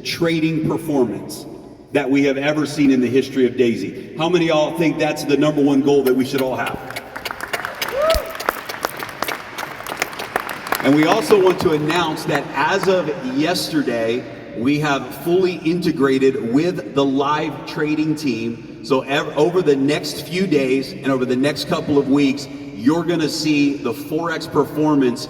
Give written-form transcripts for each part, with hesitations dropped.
trading performance that we have ever seen in the history of Daisy. How many of y'all think that's the #1 goal that we should all have? And we also want to announce that as of yesterday, we have fully integrated with the live trading team. So over the next few days and over the next couple of weeks, you're gonna see the Forex performance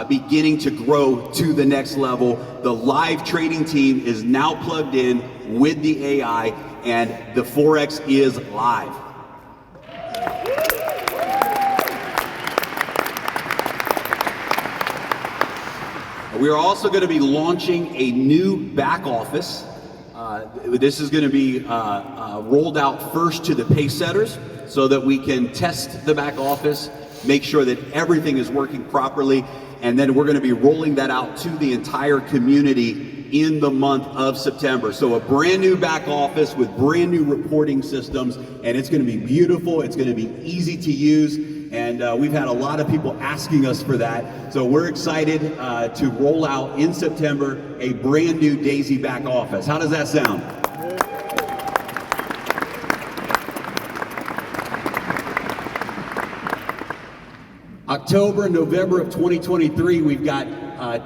beginning to grow to the next level. The live trading team is now plugged in with the AI, and the Forex is live. We are also going to be launching a new back office. This is going to be rolled out first to the pace setters so that we can test the back office, make sure that everything is working properly, and then we're going to be rolling that out to the entire community in the month of September. So a brand new back office with brand new reporting systems, and it's going to be beautiful, it's going to be easy to use, and we've had a lot of people asking us for that. So we're excited to roll out in September a brand new Daisy back office. How does that sound? October and November of 2023, we've got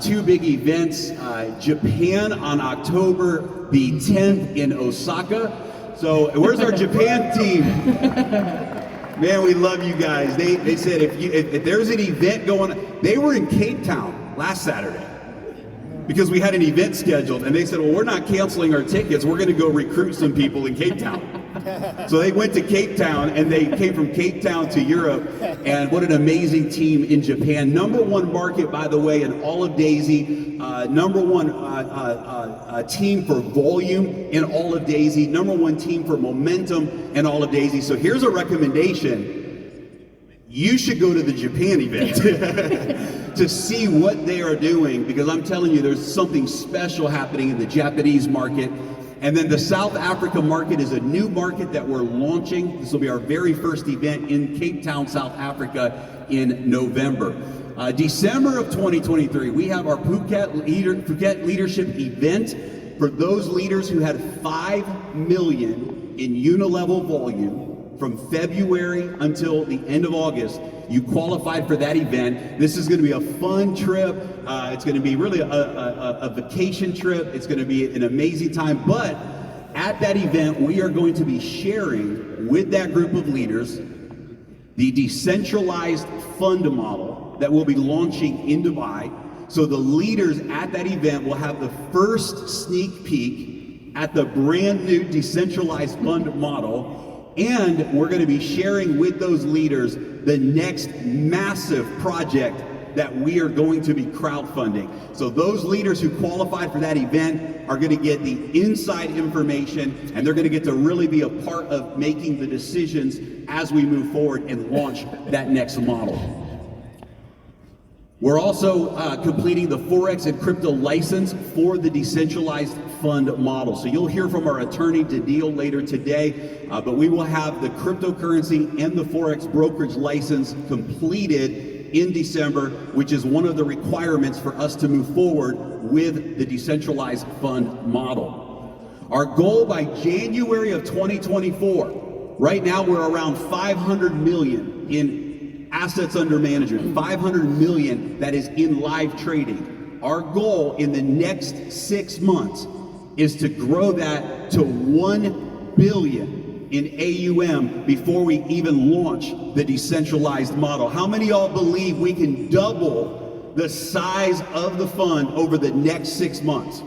two big events. Japan on October the 10th in Osaka. So where's our Japan team? Man, we love you guys. They said if there's an event going on, they were in Cape Town last Saturday because we had an event scheduled, and they said, well, we're not canceling our tickets. We're going to go recruit some people in Cape Town. So they went to Cape Town, and they came from Cape Town to Europe, and what an amazing team in Japan. #1 market, by the way, in all of Daisy. #1 team for volume in all of Daisy. #1 team for momentum in all of Daisy. So here's a recommendation. You should go to the Japan event to see what they are doing, because I'm telling you, there's something special happening in the Japanese market. And then the South Africa market is a new market that we're launching. This will be our very first event in Cape Town, South Africa in November. December of 2023, we have our Phuket Leadership Event for those leaders who had 5 million in unilevel volume from February until the end of August. You qualified for that event. This is going to be a fun trip. It's going to be really a vacation trip. It's going to be an amazing time. But at that event, we are going to be sharing with that group of leaders the decentralized fund model that we'll be launching in Dubai. So the leaders at that event will have the first sneak peek at the brand new decentralized fund model. And we're going to be sharing with those leaders the next massive project that we are going to be crowdfunding. So those leaders who qualified for that event are going to get the inside information, and they're going to get to really be a part of making the decisions as we move forward and launch that next model. We're also completing the Forex and crypto license for the decentralized fund model. So you'll hear from our attorney, Daniil, later today, but we will have the cryptocurrency and the Forex brokerage license completed in December, which is one of the requirements for us to move forward with the decentralized fund model. Our goal by January of 2024, right now we're around 500 million in assets under management, 500 million that is in live trading. Our goal in the next 6 months is to grow that to 1 billion in AUM before we even launch the decentralized model. How many of y'all believe we can double the size of the fund over the next 6 months?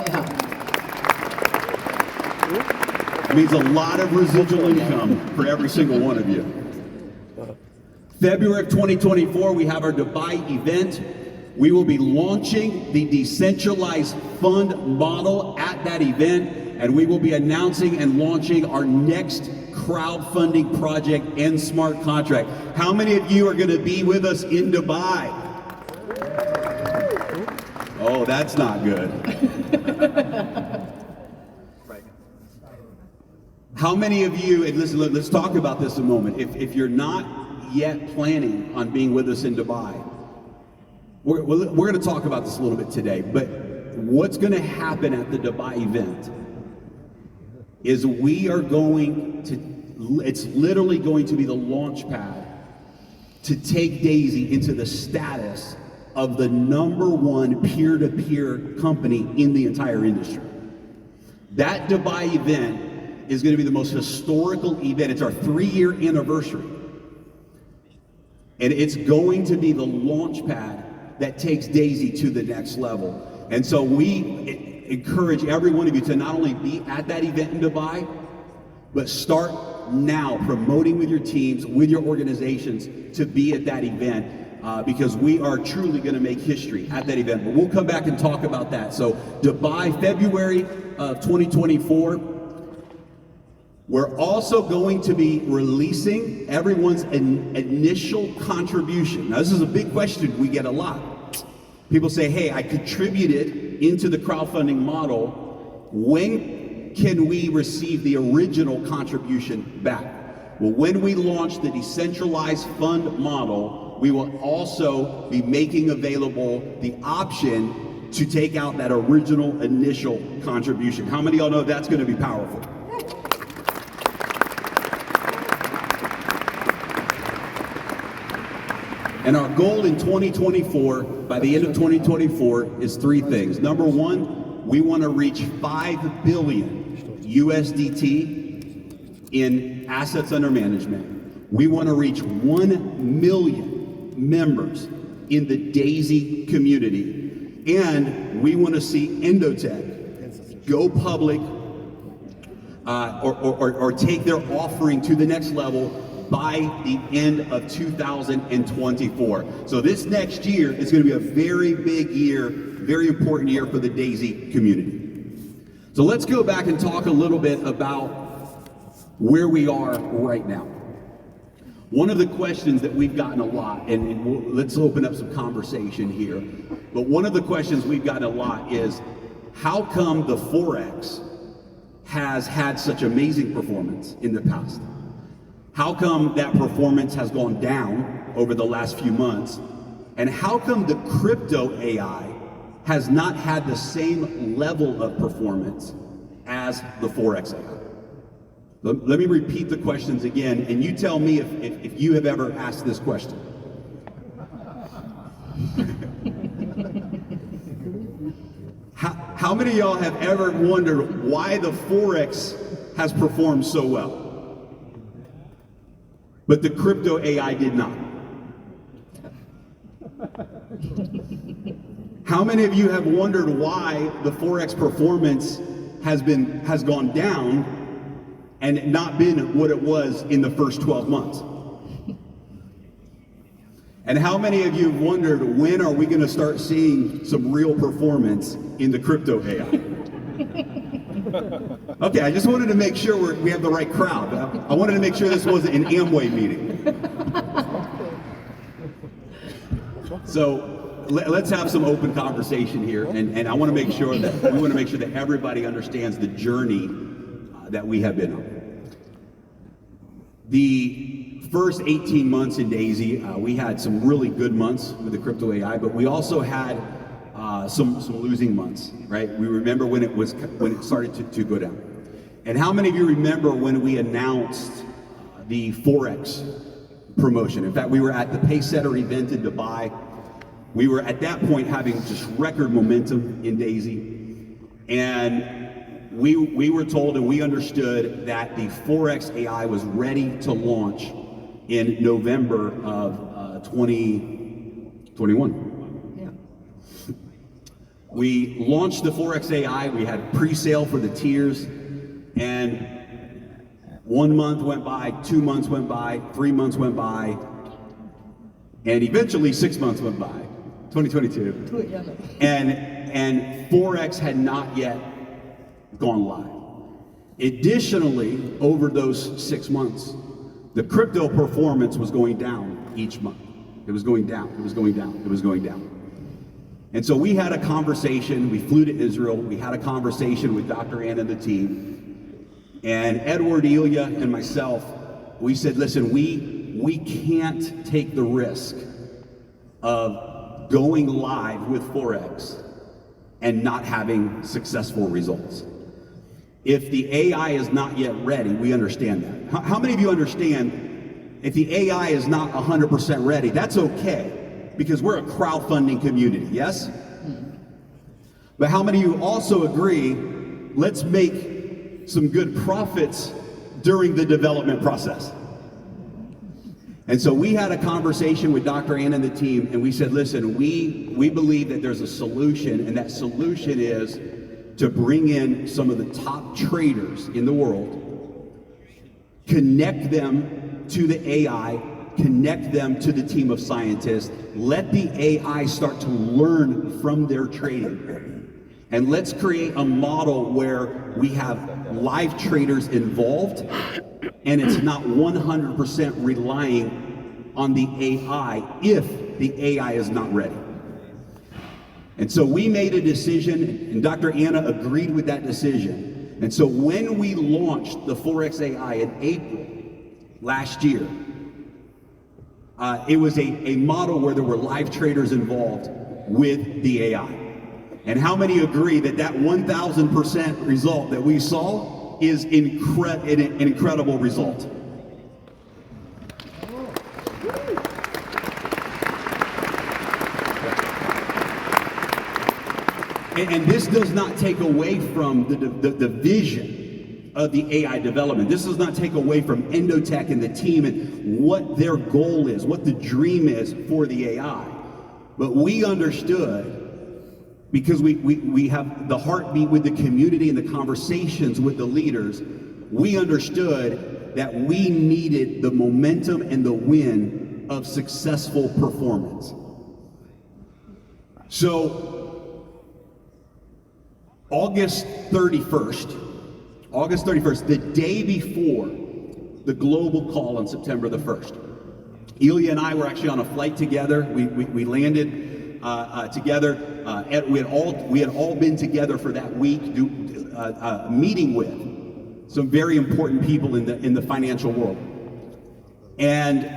Yeah. It means a lot of residual income for every single one of you. February of 2024, we have our Dubai event. We will be launching the decentralized fund model at that event, and we will be announcing and launching our next crowdfunding project and smart contract. How many of you are going to be with us in Dubai? Oh, that's not good. How many of you, and listen, let's talk about this a moment. If you're not yet planning on being with us in Dubai, we're going to talk about this a little bit today, but what's going to happen at the Dubai event is we are going to, it's literally going to be the launch pad to take Daisy into the status of the #1 peer-to-peer company in the entire industry. That Dubai event is going to be the most historical event. It's our 3-year anniversary. And it's going to be the launch pad that takes Daisy to the next level. And so we encourage every one of you to not only be at that event in Dubai, but start now promoting with your teams, with your organizations to be at that event, because we are truly going to make history at that event. But we'll come back and talk about that. So Dubai, February of 2024. We're also going to be releasing everyone's initial contribution. Now, this is a big question we get a lot. People say, hey, I contributed into the crowdfunding model. When can we receive the original contribution back? Well, when we launch the decentralized fund model, we will also be making available the option to take out that original initial contribution. How many of y'all know that's going to be powerful? And our goal in 2024, by the end of 2024, is 3 things. Number 1, we want to reach 5 billion USDT in assets under management. We want to reach 1 million members in the Daisy community. And we want to see Endotech go public or take their offering to the next level by the end of 2024. So this next year is going to be a very big year, very important year for the Daisy community. So let's go back and talk a little bit about where we are right now. One of the questions that we've gotten a lot, and let's open up some conversation here, but one of the questions we've gotten a lot is, how come the Forex has had such amazing performance in the past? How come that performance has gone down over the last few months? And how come the crypto AI has not had the same level of performance as the Forex AI? Let me repeat the questions again, and you tell me if you have ever asked this question. How many of y'all have ever wondered why the Forex has performed so well, but the crypto AI did not? How many of you have wondered why the Forex performance has gone down and not been what it was in the first 12 months? And how many of you have wondered, when are we going to start seeing some real performance in the crypto AI? Okay, I just wanted to make sure we have the right crowd. I wanted to make sure this wasn't an Amway meeting. So let's have some open conversation here, and I want to make sure that everybody understands the journey that we have been on. The first 18 months in Daisy, we had some really good months with the crypto AI, but we also had some losing months, right? We remember when it started to go down. And how many of you remember when we announced the Forex promotion? In fact, we were at the Pacesetter event in Dubai. We were at that point having just record momentum in Daisy, and we were told and we understood that the Forex AI was ready to launch in November of 2021. We launched the Forex AI. We had pre-sale for the tiers, and 1 month went by, 2 months went by, 3 months went by, and eventually 6 months went by, 2022. And Forex had not yet gone live. Additionally, over those 6 months, the crypto performance was going down each month. It was going down, it was going down, it was going down. And so we had a conversation, we flew to Israel, we had a conversation with Dr. Ann and the team, and Edward, Ilya, and myself, we said, listen, we can't take the risk of going live with Forex and not having successful results. If the AI is not yet ready, we understand that. How many of you understand if the AI is not 100% ready, that's okay, because we're a crowdfunding community, yes? But how many of you also agree, let's make some good profits during the development process? And so we had a conversation with Dr. Ann and the team, and we said, listen, we believe that there's a solution, and that solution is to bring in some of the top traders in the world, connect them to the AI, connect them to the team of scientists, let the AI start to learn from their trading. And let's create a model where we have live traders involved, and it's not 100% relying on the AI if the AI is not ready. And so we made a decision, and Dr. Anna agreed with that decision. And so when we launched the Forex AI in April last year, it was a model where there were live traders involved with the AI. And how many agree that that 1,000% result that we saw is an incredible result? And this does not take away from the vision of the AI development. This does not take away from Endotech and the team and what their goal is, what the dream is for the AI. But we understood, because we have the heartbeat with the community and the conversations with the leaders, we understood that we needed the momentum and the win of successful performance. So August 31st, the day before the global call on September the 1st, Ilya and I were actually on a flight together. We landed together. We had all been together for that week, meeting with some very important people in the financial world. And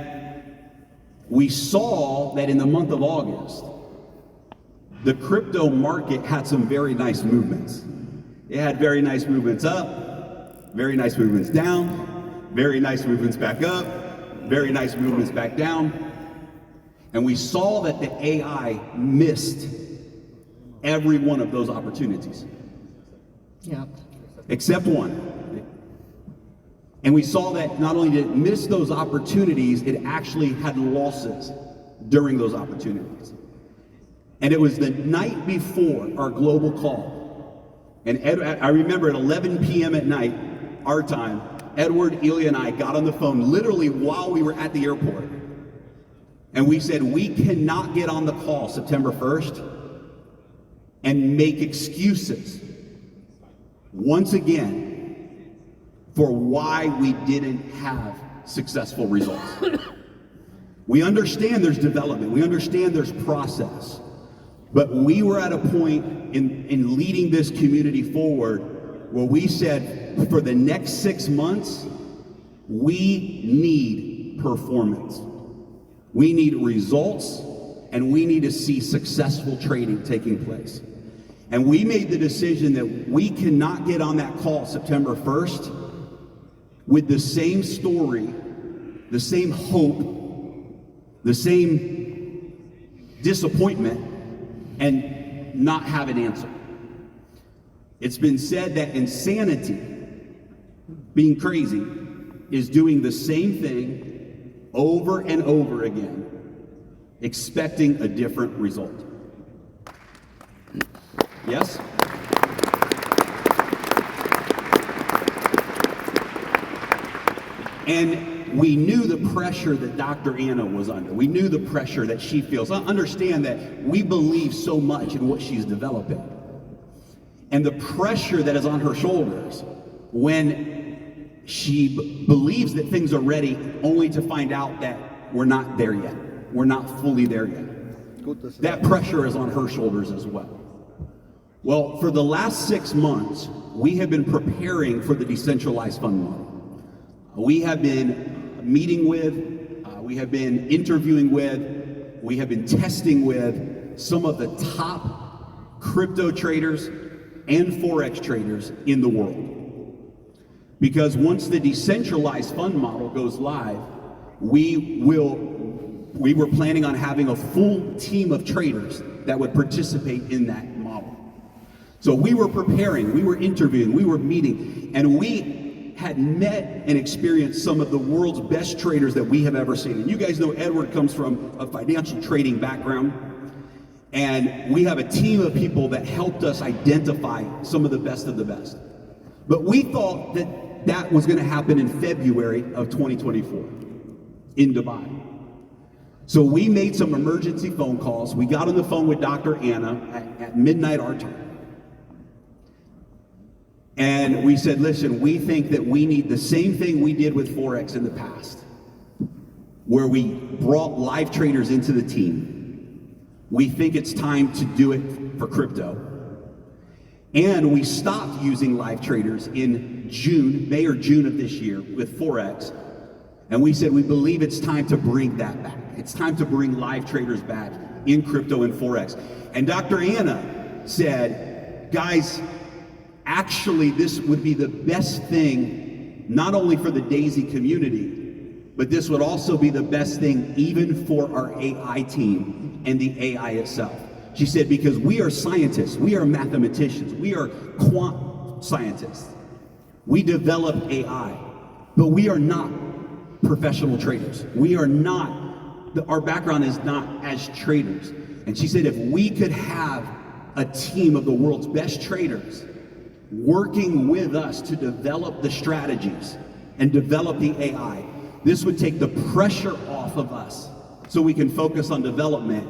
we saw that in the month of August, the crypto market had some very nice movements. It had very nice movements up, very nice movements down, very nice movements back up, very nice movements back down. And we saw that the AI missed every one of those opportunities. Yeah. Except one. And we saw that not only did it miss those opportunities, it actually had losses during those opportunities. And it was the night before our global call. And I remember at 11 p.m. at night, our time, Edward, Ilya, and I got on the phone literally while we were at the airport. And we said, we cannot get on the call September 1st and make excuses once again for why we didn't have successful results. We understand there's development. We understand there's process. But we were at a point in leading this community forward where we said, for the next 6 months, we need performance. We need results, and we need to see successful trading taking place. And we made the decision that we cannot get on that call September 1st with the same story, the same hope, the same disappointment, and not have an answer. It's been said that insanity, being crazy, is doing the same thing over and over again, expecting a different result. Yes? And we knew the pressure that Dr. Anna was under. We knew the pressure that she feels. I understand that we believe so much in what she's developing. And the pressure that is on her shoulders when she believes that things are ready, only to find out that we're not there yet. We're not fully there yet. That pressure is on her shoulders as well. Well, for the last 6 months, we have been preparing for the decentralized fund model. We have been meeting with, we have been interviewing with, we have been testing with some of the top crypto traders and Forex traders in the world. Because once the decentralized fund model goes live, we were planning on having a full team of traders that would participate in that model. So we were preparing, we were interviewing, we were meeting, and we had met and experienced some of the world's best traders that we have ever seen. And you guys know Edward comes from a financial trading background, and we have a team of people that helped us identify some of the best. But we thought that was going to happen in February of 2024 in Dubai. So we made some emergency phone calls. We got on the phone with Dr. Anna at midnight our time. And we said, listen, we think that we need the same thing we did with Forex in the past, where we brought live traders into the team. We think it's time to do it for crypto. And we stopped using live traders in May or June of this year with Forex. And we said, we believe it's time to bring that back. It's time to bring live traders back in crypto and Forex. And Dr. Anna said, guys, actually this would be the best thing, not only for the Daisy community, but this would also be the best thing even for our AI team and the AI itself. She said, because we are scientists, we are mathematicians, we are quant scientists. We develop AI, but we are not professional traders. We are not, our background is not as traders. And she said, if we could have a team of the world's best traders working with us to develop the strategies and develop the AI, this would take the pressure off of us so we can focus on development,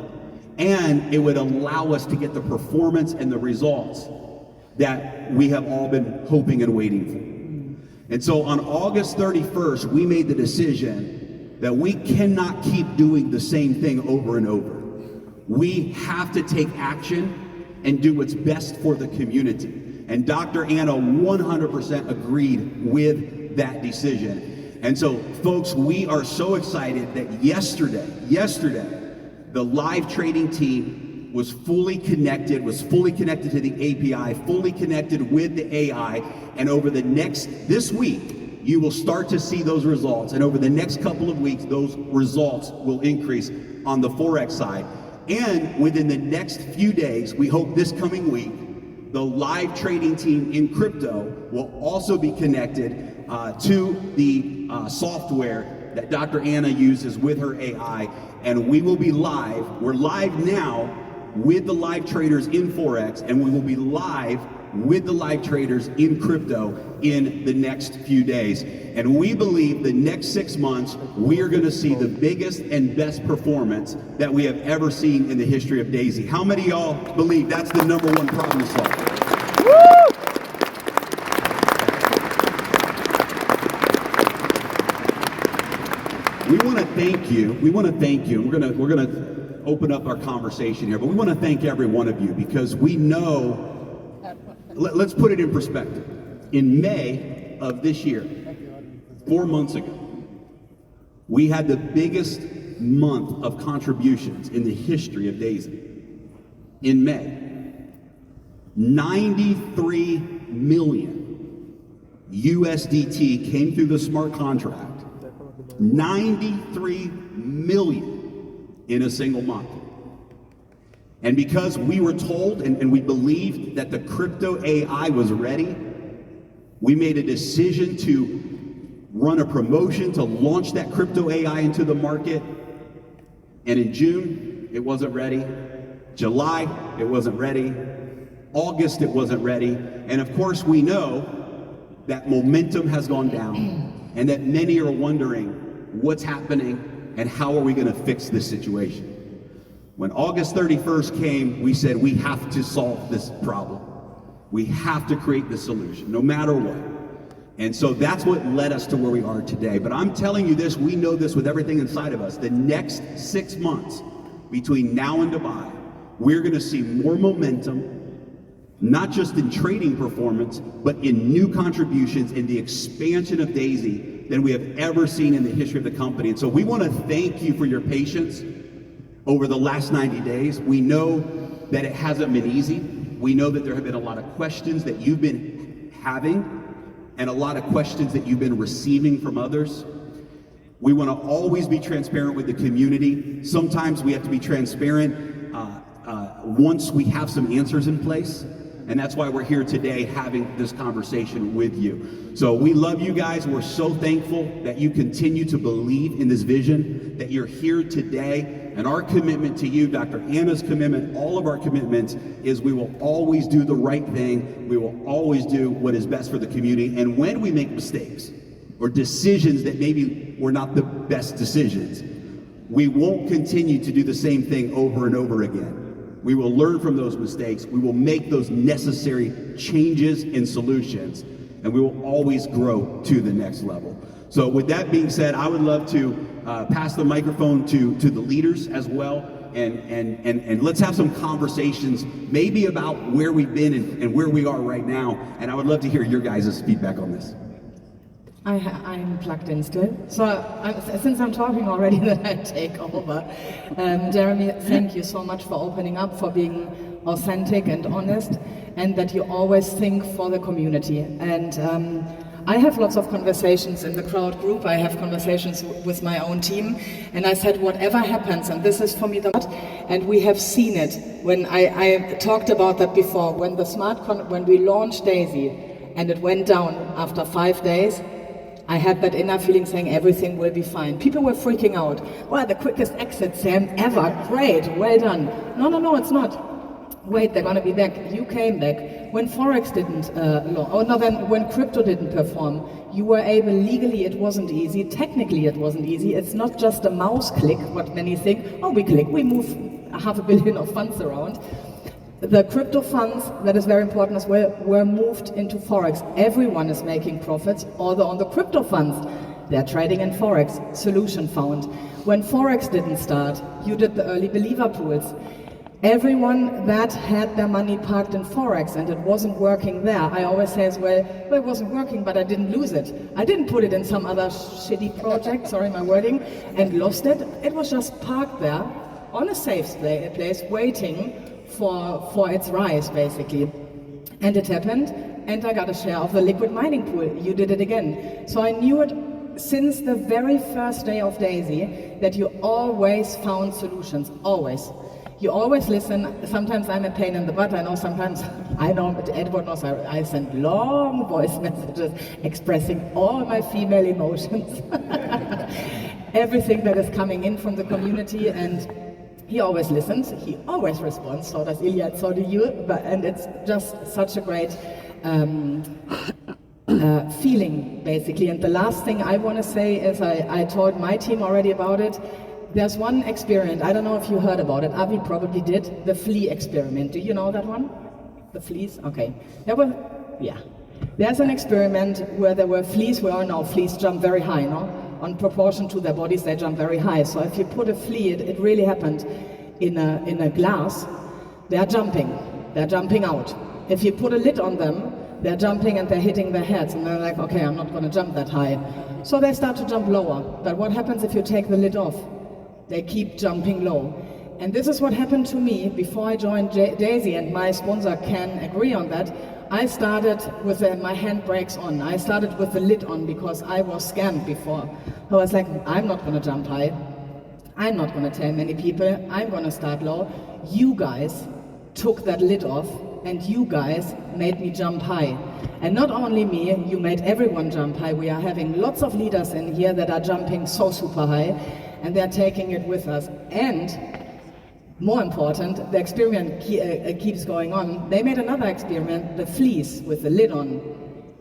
and it would allow us to get the performance and the results that we have all been hoping and waiting for. And so on August 31st, we made the decision that we cannot keep doing the same thing over and over. We have to take action and do what's best for the community. And Dr. Anna 100% agreed with that decision. And so, folks, we are so excited that yesterday, the live trading team was fully connected to the API, fully connected with the AI, and over this week, you will start to see those results. And over the next couple of weeks, those results will increase on the Forex side. And within the next few days, we hope this coming week, the live trading team in crypto will also be connected to the software that Dr. Anna uses with her AI, and we will be live. We're live now with the live traders in Forex, and we will be live with the live traders in crypto in the next few days. And we believe the next 6 months, we are going to see the biggest and best performance that we have ever seen in the history of Daisy. How many of y'all believe that's the #1 problem to solve? We want to thank you. And we're gonna open up our conversation here, but we want to thank every one of you, because we know. Let's put it in perspective. In May of this year, 4 months ago, we had the biggest month of contributions in the history of Daisy. In May, 93 million USDT came through the smart contract. 93 million in a single month. And because we were told and we believed that the crypto AI was ready, we made a decision to run a promotion to launch that crypto AI into the market. And in June, it wasn't ready. July, it wasn't ready. August, it wasn't ready. And of course, we know that momentum has gone down and that many are wondering what's happening and how are we going to fix this situation. When August 31st came, we said we have to solve this problem. We have to create the solution, no matter what. And so that's what led us to where we are today. But I'm telling you this, we know this with everything inside of us. The next 6 months between now and Dubai, we're going to see more momentum, not just in trading performance, but in new contributions, in the expansion of Daisy than we have ever seen in the history of the company. And so we want to thank you for your patience over the last 90 days. We know that it hasn't been easy. We know that there have been a lot of questions that you've been having and a lot of questions that you've been receiving from others. We want to always be transparent with the community. Sometimes we have to be transparent once we have some answers in place. And that's why we're here today having this conversation with you. So we love you guys. We're so thankful that you continue to believe in this vision, that you're here today. And our commitment to you, Dr. Anna's commitment, all of our commitments, is we will always do the right thing. We will always do what is best for the community. And when we make mistakes or decisions that maybe were not the best decisions, we won't continue to do the same thing over and over again. We will learn from those mistakes. We will make those necessary changes and solutions, and we will always grow to the next level. So with that being said, I would love to pass the microphone to the leaders as well, and let's have some conversations maybe about where we've been and where we are right now, and I would love to hear your guys' feedback on this. I'm plugged in still. So since I'm talking already, then I take over. Jeremy, thank you so much for opening up, for being authentic and honest, and that you always think for the community. And I have lots of conversations in the crowd group. I have conversations with my own team, and I said, whatever happens, and this is for me and we have seen it. When I talked about that before, when when we launched Daisy, and it went down after 5 days, I had that inner feeling saying everything will be fine. People were freaking out. Well, the quickest exit, Sam, ever. Great, well done. No, it's not. Wait, they're going to be back. You came back. When Forex didn't, when crypto didn't perform, you were able, legally it wasn't easy, technically it wasn't easy. It's not just a mouse click, what many think, oh, we click, we move $500 million of funds around. The crypto funds, that is very important as well, were moved into Forex. Everyone is making profits, although on the crypto funds, they're trading in Forex. Solution found. When Forex didn't start, you did the early believer pools. Everyone that had their money parked in Forex and it wasn't working there, I always say as well, it wasn't working, but I didn't lose it. I didn't put it in some other shitty project, sorry my wording, and lost it. It was just parked there on a safe place, waiting for its rise, basically. And it happened, and I got a share of the liquid mining pool. You did it again. So I knew it since the very first day of Daisy that you always found solutions, always. You always listen. Sometimes I'm a pain in the butt. I know sometimes, I know, Edward knows, I send long voice messages expressing all my female emotions. Everything that is coming in from the community, and he always listens, he always responds, so does Ilya, so do you, and it's just such a great feeling, basically. And the last thing I want to say is, I told my team already about it, there's one experiment, I don't know if you heard about it, Avi probably did, the flea experiment. Do you know that one? The fleas? Okay. There's an experiment where there were fleas, we all know fleas jump very high, no? On proportion to their bodies, they jump very high. So if you put a flea, it really happened, in a glass, they're jumping out. If you put a lid on them, they're jumping and they're hitting their heads, and they're like, okay, I'm not going to jump that high. So they start to jump lower. But what happens if you take the lid off? They keep jumping low. And this is what happened to me before I joined Daisy, and my sponsor can agree on that. I started with my handbrakes on. I started with the lid on because I was scammed before. I was like, I'm not going to jump high. I'm not going to tell many people. I'm going to start low. You guys took that lid off, and you guys made me jump high. And not only me, you made everyone jump high. We are having lots of leaders in here that are jumping so super high, and they're taking it with us. And more important, the experiment keeps going on. They made another experiment, the fleas with the lid on,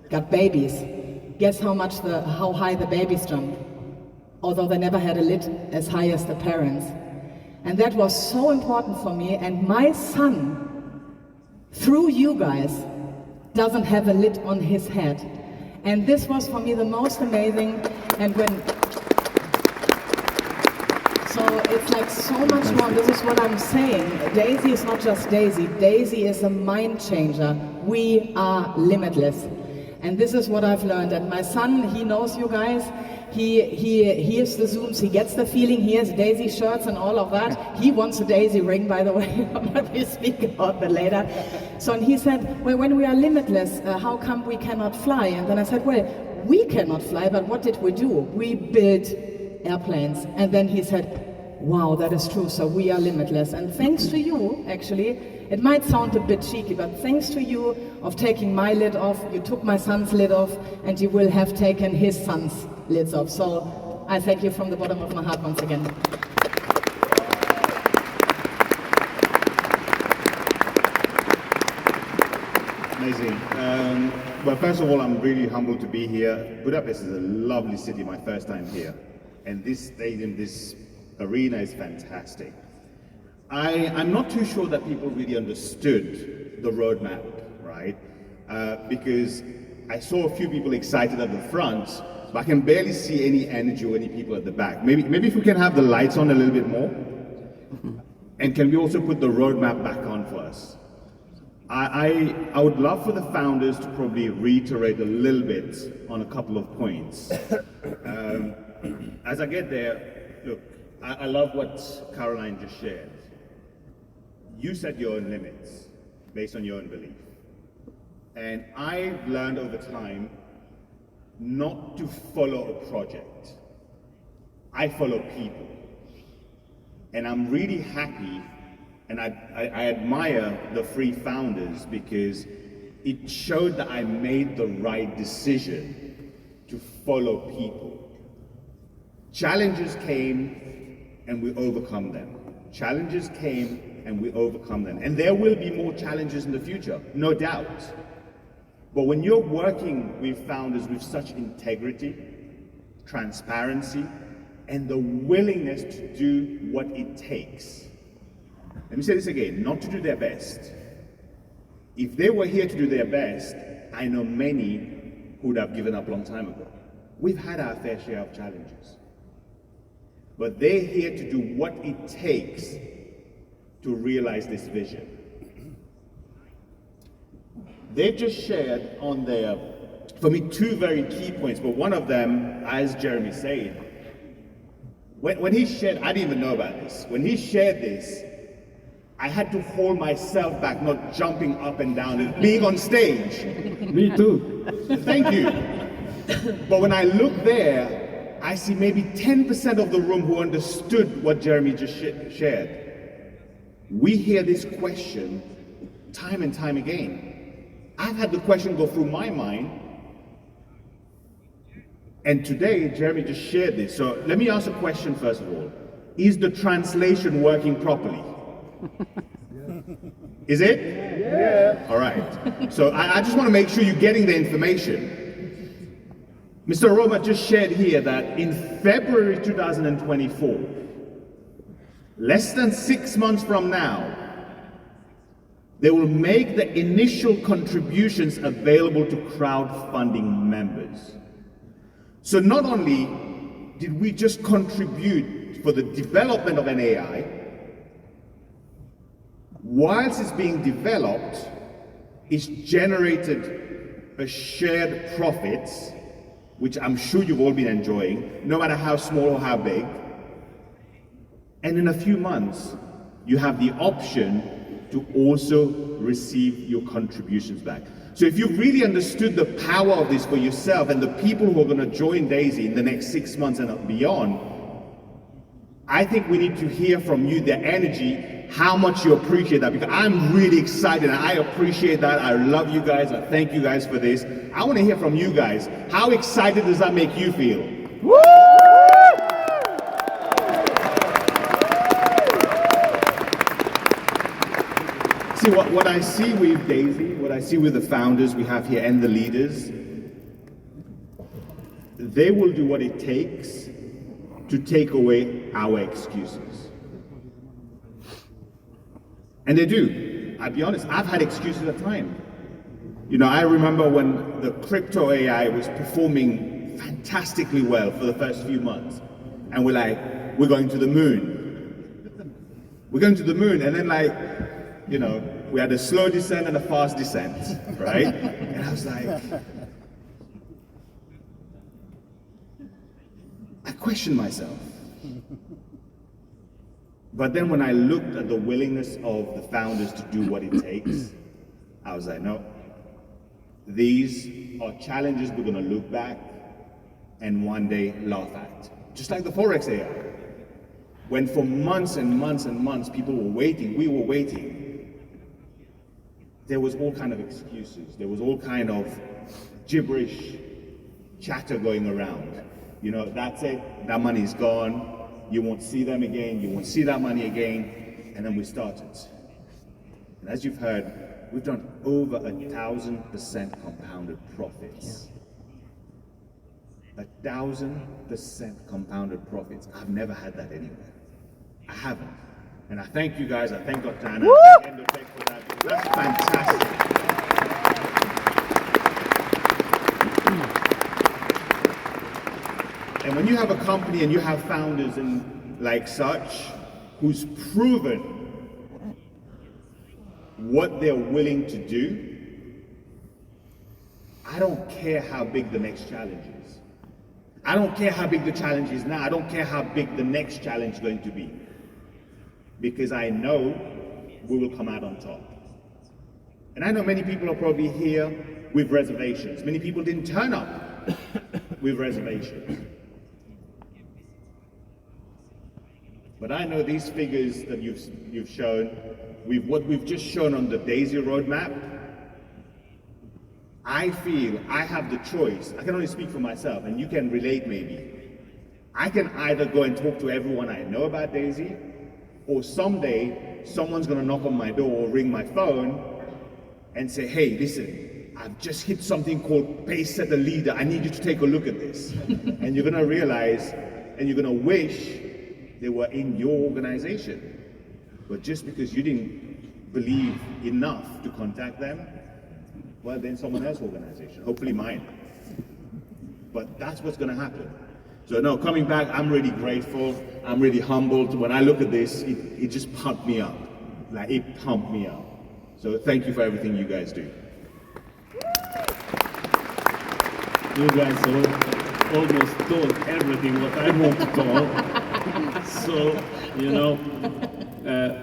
got babies. Guess how high the babies jump? Although they never had a lid as high as the parents. And that was so important for me, and my son, through you guys, doesn't have a lid on his head. And this was for me the most amazing, and so it's like so much more. This is what I'm saying. Daisy is not just Daisy. Daisy is a mind changer. We are limitless. And this is what I've learned. And my son, he knows you guys. he hears the Zooms, he gets the feeling, he has Daisy shirts and all of that. He wants a Daisy ring, by the way, but we speak about that later. So, and he said, well, when we are limitless, how come we cannot fly? And then I said, well, we cannot fly, but what did we do? We built airplanes. And then he said, wow, that is true, so we are limitless. And thanks to you, actually, it might sound a bit cheeky, but thanks to you of taking my lid off, you took my son's lid off, and you will have taken his son's lids off. So I thank you from the bottom of my heart once again. Amazing. Well, first of all, I'm really humbled to be here. Budapest is a lovely city, my first time here. And this stadium, this arena is fantastic. I'm not too sure that people really understood the roadmap, right? Because I saw a few people excited at the front, but I can barely see any energy or any people at the back. Maybe if we can have the lights on a little bit more. And can we also put the roadmap back on for us? I would love for the founders to probably reiterate a little bit on a couple of points. As I get there, look, I love what Caroline just shared. You set your own limits based on your own belief. And I've learned over time not to follow a project. I follow people. And I'm really happy, and I admire the three founders because it showed that I made the right decision to follow people. Challenges came and we overcome them. Challenges came and we overcome them. And there will be more challenges in the future, no doubt. But when you're working with founders with such integrity, transparency, and the willingness to do what it takes. Let me say this again, not to do their best. If they were here to do their best, I know many who would have given up a long time ago. We've had our fair share of challenges. But they're here to do what it takes to realize this vision. They've just shared on their, for me, two very key points, but one of them, as Jeremy said, when he shared, I didn't even know about this. When he shared this, I had to hold myself back, not jumping up and down and being on stage. Me too. Thank you. But when I look there, I see maybe 10% of the room who understood what Jeremy just shared. We hear this question time and time again. I've had the question go through my mind. And today, Jeremy just shared this. So let me ask a question first of all. Is the translation working properly? Is it? Yeah. All right. So I just want to make sure you're getting the information. Mr. Roma just shared here that in February 2024, less than 6 months from now, they will make the initial contributions available to crowdfunding members. So not only did we just contribute for the development of an AI, whilst it's being developed, it's generated a shared profits, which I'm sure you've all been enjoying, no matter how small or how big. And in a few months, you have the option to also receive your contributions back. So if you've really understood the power of this for yourself and the people who are going to join Daisy in the next 6 months and beyond, I think we need to hear from you the energy, how much you appreciate that, because I'm really excited and I appreciate that. I love you guys. I thank you guys for this. I want to hear from you guys. How excited does that make you feel? Woo! See, what I see with Daisy, what I see with the founders we have here and the leaders, they will do what it takes to take away our excuses. And they do. I'll be honest, I've had excuses at times. You know, I remember when the crypto AI was performing fantastically well for the first few months. And we're like, we're going to the moon. We're going to the moon. And then like, you know, we had a slow descent and a fast descent, right? And I was like, questioned myself. But then when I looked at the willingness of the founders to do what it takes, I was like, no, these are challenges we're going to look back and one day laugh at. Just like the Forex AI. When for months and months and months people were waiting, we were waiting, there was all kind of excuses. There was all kind of gibberish chatter going around. You know, that's it, that money's gone, you won't see them again, you won't see that money again, and then we started. And as you've heard, we've done over 1,000% compounded profits. 1,000% compounded profits. I've never had that anywhere. I haven't. And I thank you guys, I thank Dr. Anna, I thank Endotech for that. That's fantastic. And when you have a company and you have founders and like such, who's proven what they're willing to do, I don't care how big the next challenge is. I don't care how big the challenge is now. I don't care how big the next challenge is going to be. Because I know we will come out on top. And I know many people are probably here with reservations. Many people didn't turn up with reservations. But I know these figures that you've shown, with what we've just shown on the DAISY roadmap, I feel I have the choice. I can only speak for myself, and you can relate maybe. I can either go and talk to everyone I know about DAISY, or someday someone's gonna knock on my door or ring my phone and say, hey, listen, I've just hit something called Pace Setter Leader. I need you to take a look at this. And you're gonna realize, and you're gonna wish they were in your organization. But just because you didn't believe enough to contact them, well, then someone else's organization, hopefully mine. But that's what's gonna happen. So no, coming back, I'm really grateful. I'm really humbled. When I look at this, it just pumped me up. Like, it pumped me up. So thank you for everything you guys do. You guys almost told everything what I want to talk. So, you know,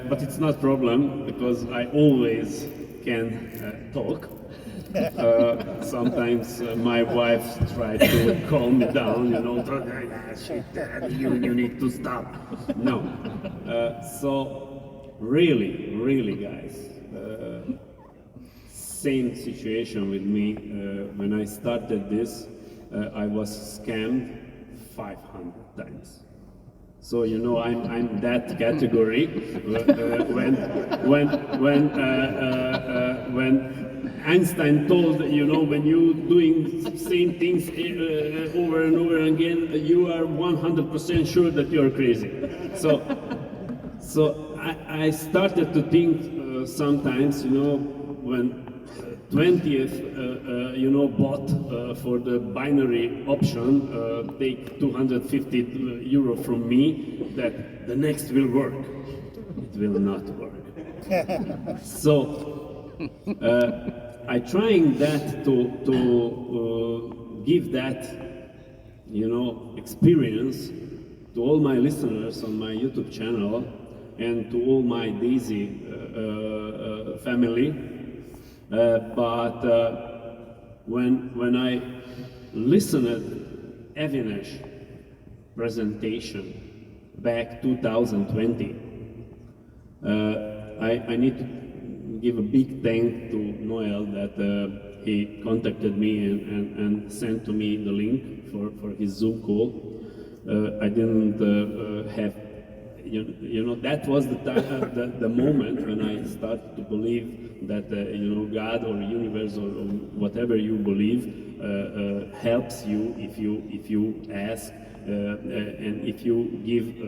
but it's not a problem because I always can talk. Sometimes my wife tries to calm me down, you know, shit, Dad, you need to stop. No. So, really, guys, same situation with me. When I started this, I was scammed 500 times. So you know I'm that category. When Einstein told, you know, when you doing same things over and over again, you are 100% sure that you are crazy. So I started to think sometimes, you know, when 20th, you know, bot for the binary option take 250 euro from me, that the next will work. It will not work. So I trying that to give that, you know, experience to all my listeners on my YouTube channel and to all my DAISY family. But when I listened Avinash presentation back 2020, I need to give a big thank to Noel that he contacted me and sent to me the link for his Zoom call. I didn't have, you know, that was the moment when I started to believe that you know, God or universe or whatever you believe helps you if you ask and if you give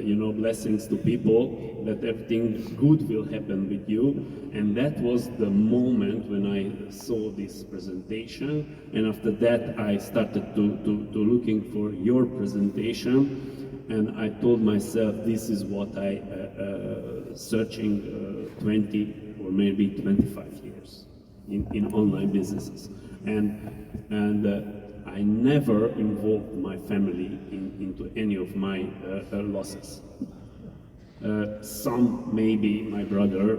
you know, blessings to people, that everything good will happen with you. And that was the moment when I saw this presentation, and after that I started to looking for your presentation, and I told myself this is what I searching 20 or maybe 25 years in online businesses, and I never involved my family into any of my losses. Some, maybe my brother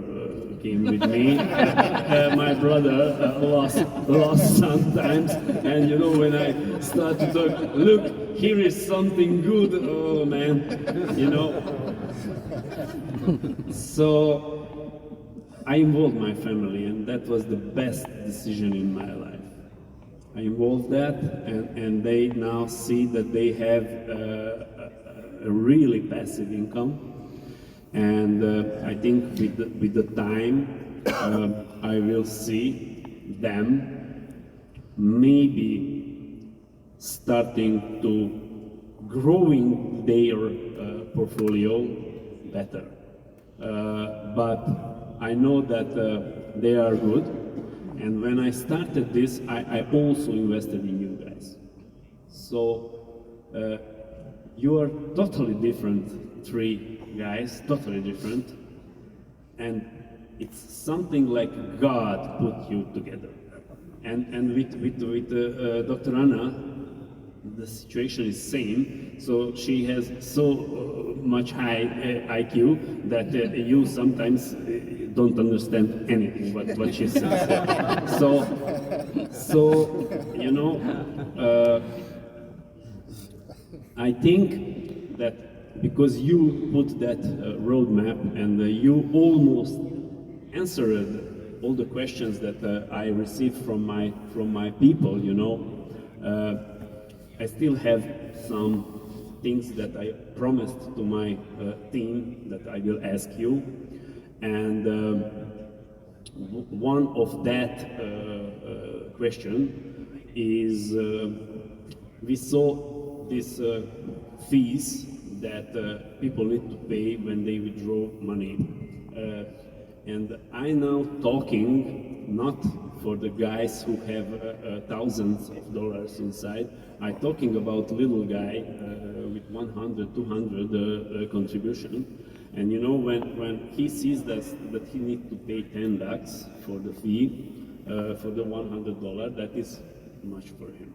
came with me. My brother lost sometimes, and you know, when I start to talk, look, here is something good. Oh man, you know. So I involved my family, and that was the best decision in my life. I involved that, and they now see that they have a really passive income. And I think with the time, I will see them maybe starting to growing their portfolio better. But I know that they are good. And when I started this, I also invested in you guys. So you are totally different, three guys, totally different, and it's something like God put you together. And with Dr. Anna, the situation is same. So she has so much high IQ that you sometimes don't understand anything what she says. So you know, I think that because you put that roadmap and you almost answered all the questions that I received from my people, you know, I still have some things that I promised to my team that I will ask you, and one of that question is we saw these fees that people need to pay when they withdraw money. And I now talking not for the guys who have thousands of dollars inside. I'm talking about little guy with 100, 200 contribution. And you know, when he sees that he needs to pay $10 for the fee, for the $100, that is much for him.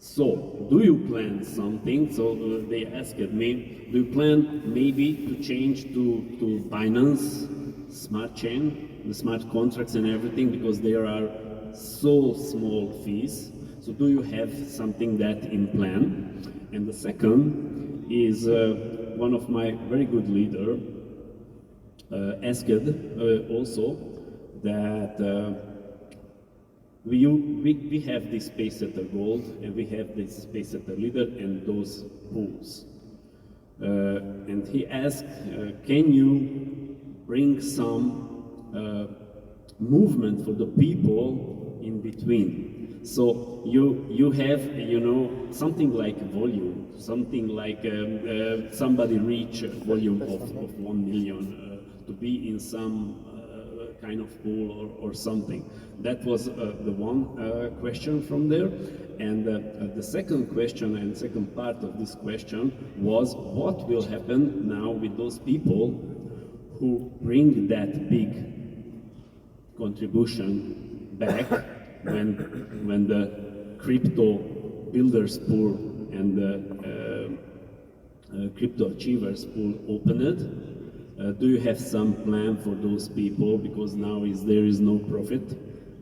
So, do you plan something? So they asked me, do you plan maybe to change to Binance, Smart Chain, the smart contracts and everything, because there are so small fees. So do you have something that in plan? And the second is one of my very good leader asked also that we have this space at the gold, and we have this space at the leader and those pools. And he asked, can you bring some movement for the people in between? So you have, you know, something like volume, something like somebody reach a volume of 1 million to be in some kind of pool or something. That was the one question from there. And the second question and second part of this question was, what will happen now with those people who bring that big contribution back when the crypto builders pool and the crypto achievers pool opened? Do you have some plan for those people? Because now there is no profit,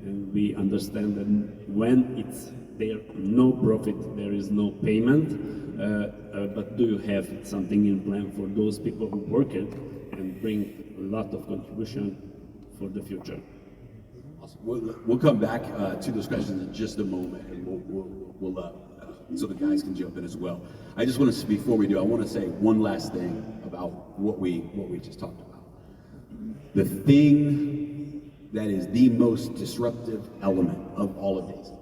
and we understand that when it's there no profit, there is no payment. But do you have something in plan for those people who work it and bring a lot of contribution for the future? Awesome. We'll come back to those questions in just a moment, and we'll so the guys can jump in as well. I just want to, before we do, I want to say one last thing about what we just talked about. The thing that is the most disruptive element of all of these.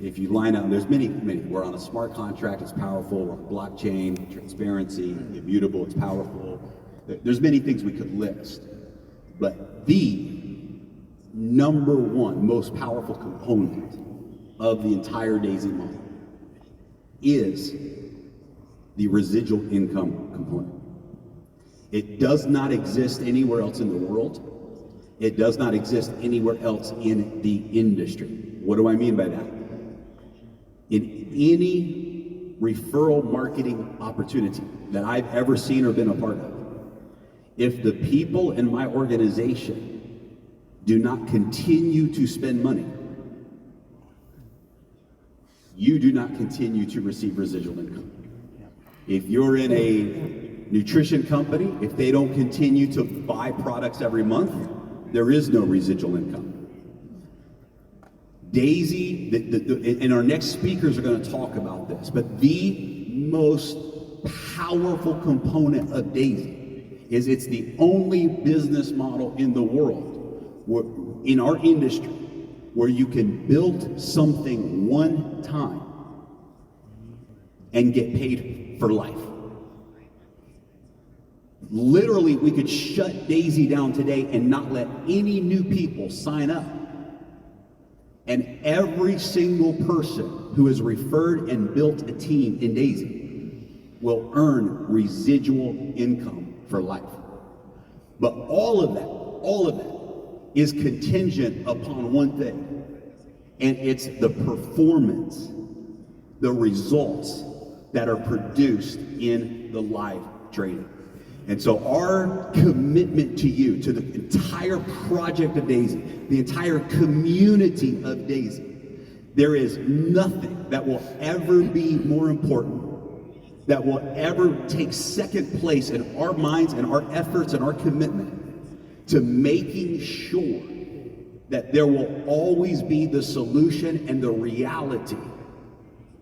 If you line out, there's many. We're on a smart contract, it's powerful. We're on blockchain, transparency, immutable, it's powerful. There's many things we could list, but the number one most powerful component of the entire Daisy model is the residual income component. It does not exist anywhere else in the world. It does not exist anywhere else in the industry. What do I mean by that? in any referral marketing opportunity that I've ever seen or been a part of, if the people in my organization do not continue to spend money, you do not continue to receive residual income. If you're in a nutrition company, if they don't continue to buy products every month, there is no residual income. Daisy, and our next speakers are going to talk about this, but the most powerful component of Daisy is it's the only business model in the world, in our industry, where you can build something one time and get paid for life. Literally, we could shut Daisy down today and not let any new people sign up. And every single person who has referred and built a team in Daisy will earn residual income for life. But all of that is contingent upon one thing, and it's the performance, the results that are produced in the live trading. And so our commitment to you, to the entire project of Daisy, the entire community of Daisy, there is nothing that will ever be more important, that will ever take second place in our minds and our efforts and our commitment to making sure that there will always be the solution and the reality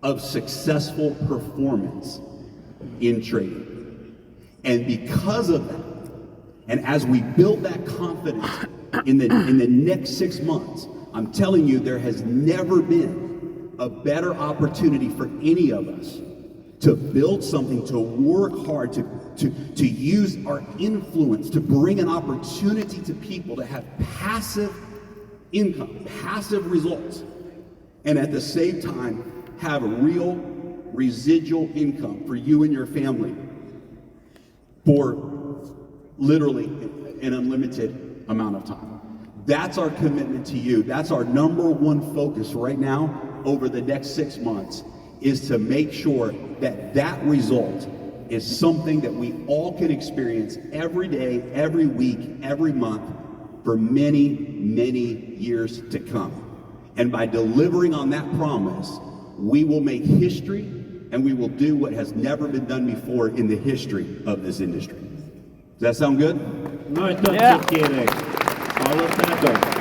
of successful performance in trading. And because of that, and as we build that confidence in the next 6 months, I'm telling you, there has never been a better opportunity for any of us to build something, to work hard, to use our influence, to bring an opportunity to people to have passive income, passive results, and at the same time have real residual income for you and your family for literally an unlimited amount of time. That's our commitment to you. That's our number one focus right now over the next 6 months, is to make sure that that result is something that we all can experience every day, every week, every month for many, many years to come. And by delivering on that promise, we will make history, and we will do what has never been done before in the history of this industry. Does that sound good? Nagyon kérek. Hallottátok?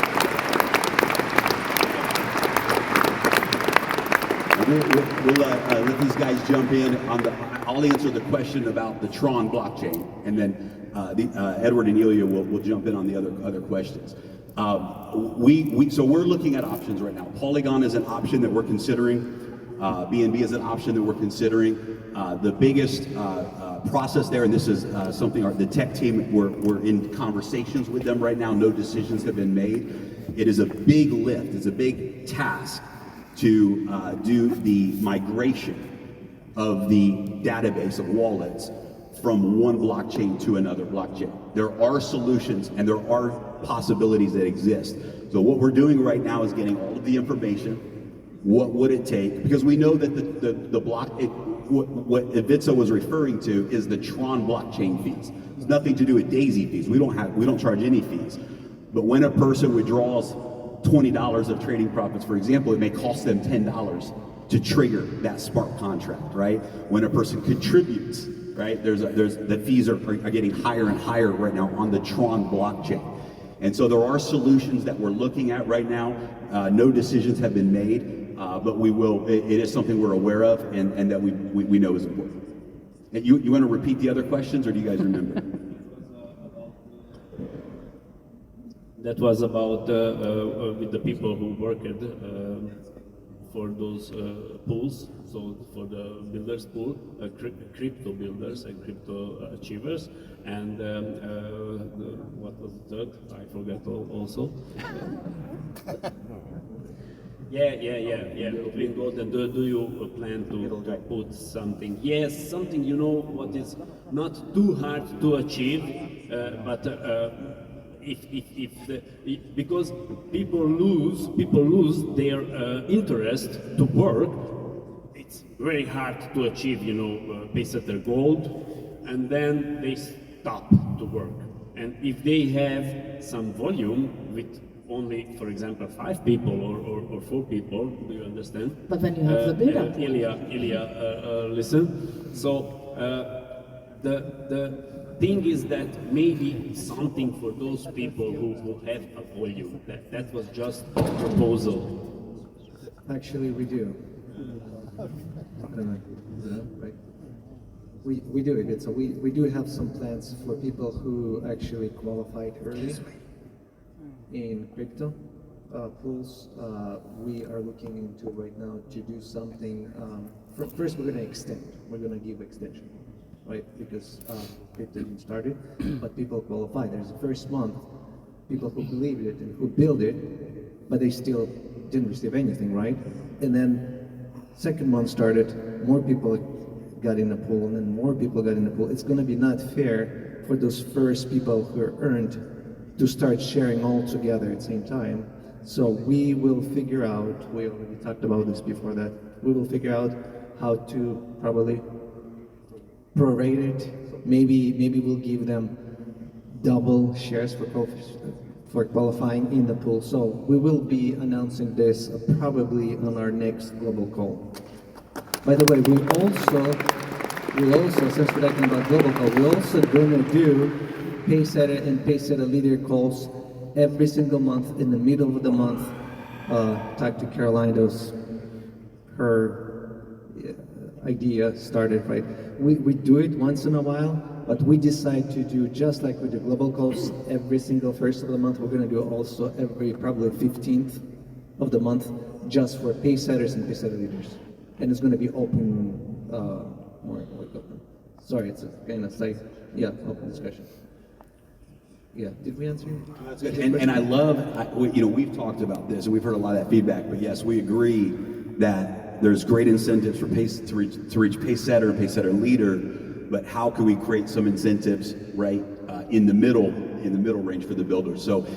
We'll let these guys jump in on I'll answer the question about the Tron blockchain, and then Edward and Ilya will jump in on the other questions. So we're looking at options right now. Polygon is an option that we're considering. BNB is an option that we're considering. The biggest process there, and this is something the tech team, we're in conversations with them right now. No decisions have been made. It is a big lift. It's a big task to do the migration of the database of wallets from one blockchain to another blockchain. There are solutions and there are possibilities that exist. So what we're doing right now is getting all of the information. What would it take? Because we know that what Ivica was referring to is the Tron blockchain fees. It's nothing to do with Daisy fees. We don't charge any fees. But when a person withdraws $20 of trading profits, for example, it may cost them $10 to trigger that smart contract, right? When a person contributes, right? The fees are getting higher and higher right now on the Tron blockchain. And so there are solutions that we're looking at right now. No decisions have been made, but we will. It is something we're aware of, and that we know is important. And you want to repeat the other questions, or do you guys remember? That was about with the people who worked for those pools, so for the builders pool, crypto builders and crypto achievers, and what was the third? I forgot also. Yeah. Between gold and do you plan to put something? Yes, something what is not too hard to achieve, but. Because people lose their interest to work it's very hard to achieve, Paysetter Gold, and then they stop to work. And if they have some volume with only, for example, 5 people or 4 people, do you understand? But then you have the build-up. Ilya, listen. So the thing is that maybe something for those people who have a volume. That was just a proposal. Actually, we do. Right. We do it. So we do have some plans for people who actually qualified early in crypto pools. We are looking into right now to do something. First, we're going to extend. We're going to give extension, right? Because crypto didn't start it, but people qualified. There's the first month, people who believed it and who built it, but they still didn't receive anything, right? And then second month started, more people got in the pool, and then more people got in the pool. It's going to be not fair for those first people who are earned to start sharing all together at the same time. So we will figure out, we already talked about this before that, we will figure out how to probably prorate it. Maybe we'll give them double shares for qualifying in the pool. So we will be announcing this probably on our next global call. By the way, we also, since we're talking about global call, we're also going to do Paysetter and Paysetter leader calls every single month in the middle of the month. Talk to Caroline, her idea started, right? We do it once in a while, but we decide to do just like we do global calls every single first of the month. We're going to do also every probably 15th of the month just for Paysetters and Paysetter leaders. And it's going to be open, more like open. Sorry, it's a kind of site, open discussion. Yeah, did we answer? That's good. And I love, we've talked about this and we've heard a lot of that feedback, but yes, we agree that there's great incentives for to reach Paysetter and Paysetter leader, but how can we create some incentives, right, in the middle range for the builders? So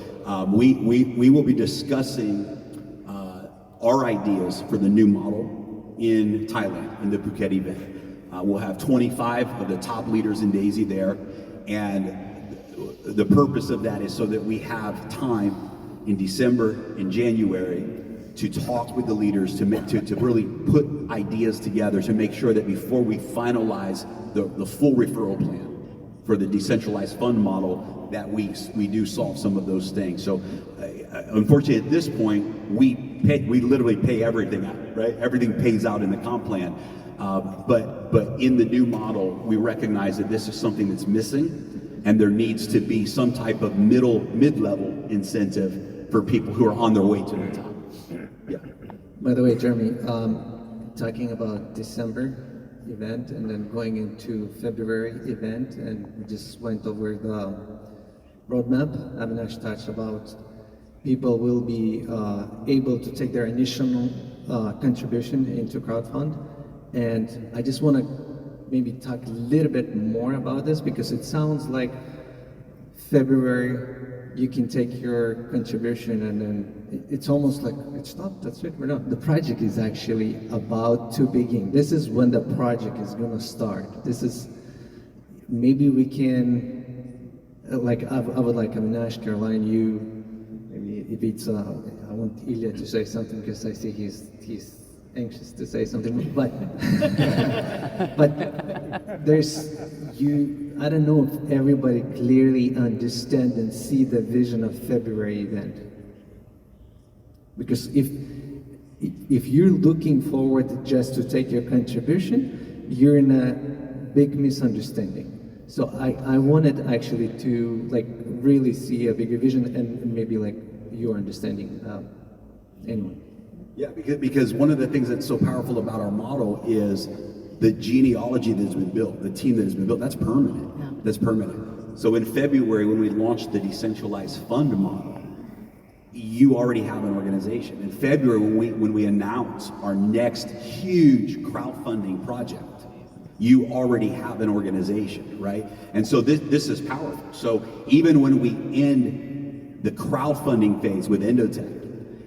we will be discussing our ideas for the new model in Thailand, in the Phuket event. We'll have 25 of the top leaders in DAISY there, and the purpose of that is so that we have time in December and January to talk with the leaders, to really put ideas together to make sure that before we finalize the full referral plan for the decentralized fund model, that we do solve some of those things. So unfortunately at this point, we literally pay everything out, right? Everything pays out in the comp plan. But in the new model, we recognize that this is something that's missing, and there needs to be some type of mid-level incentive for people who are on their way to the top. Yeah. By the way, Jeremy, talking about December event and then going into February event, and we just went over the roadmap. Avinash touched about people will be able to take their initial contribution into crowdfund, and I just want to maybe talk a little bit more about this because it sounds like February you can take your contribution and then it's almost like it's stopped, that's it, we're done. The project is actually about to begin. This is when the project is going to start. This is, maybe we can, like I would like Avinash, Caroline, you, maybe if it's, I want Ilya to say something because I see he's anxious to say something, but there's I don't know if everybody clearly understand and see the vision of February event. Because if you're looking forward just to take your contribution, you're in a big misunderstanding. So I wanted actually to like really see a bigger vision and maybe like your understanding. Anyway. Yeah, because one of the things that's so powerful about our model is the genealogy that has been built, the team that has been built. That's permanent. Yeah. That's permanent. So in February, when we launched the decentralized fund model, you already have an organization. In February, when we announce our next huge crowdfunding project, you already have an organization, right? And so this is powerful. So even when we end the crowdfunding phase with Endotech,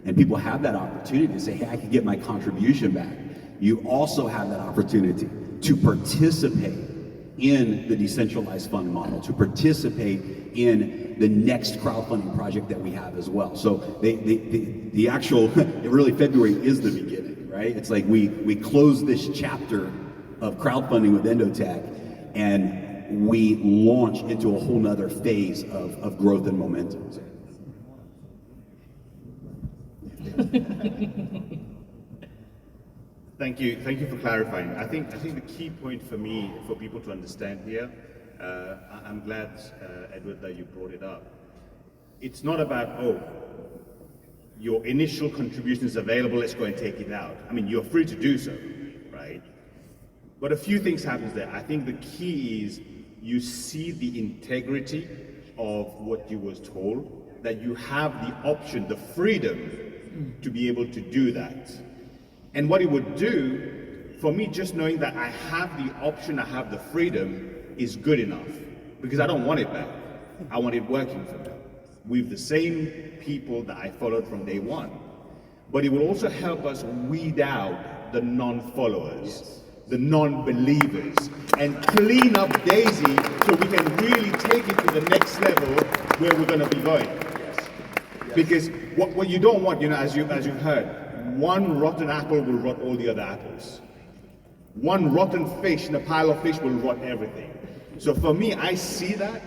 and people have that opportunity to say, hey, I can get my contribution back. you also have that opportunity to participate in the decentralized fund model, to participate in the next crowdfunding project that we have as well. So the actual, really February is the beginning, right? It's like we close this chapter of crowdfunding with Endotech, and we launch into a whole nother phase of growth and momentum. Thank you for clarifying. I think the key point for me, for people to understand here, I'm glad, Edward, that you brought it up. It's not about, oh, your initial contribution is available, let's go and take it out. I mean, you're free to do so, right? But a few things happen there. I think the key is you see the integrity of what you was told, that you have the option, the freedom to be able to do that. And what it would do, for me, just knowing that I have the option, I have the freedom, is good enough. Because I don't want it back. I want it working for me, with the same people that I followed from day one. But it will also help us weed out the non-followers, the non-believers, and clean up Daisy so we can really take it to the next level where we're going to be going. Because what you don't want, as you've heard, one rotten apple will rot all the other apples. One rotten fish in a pile of fish will rot everything. So for me, I see that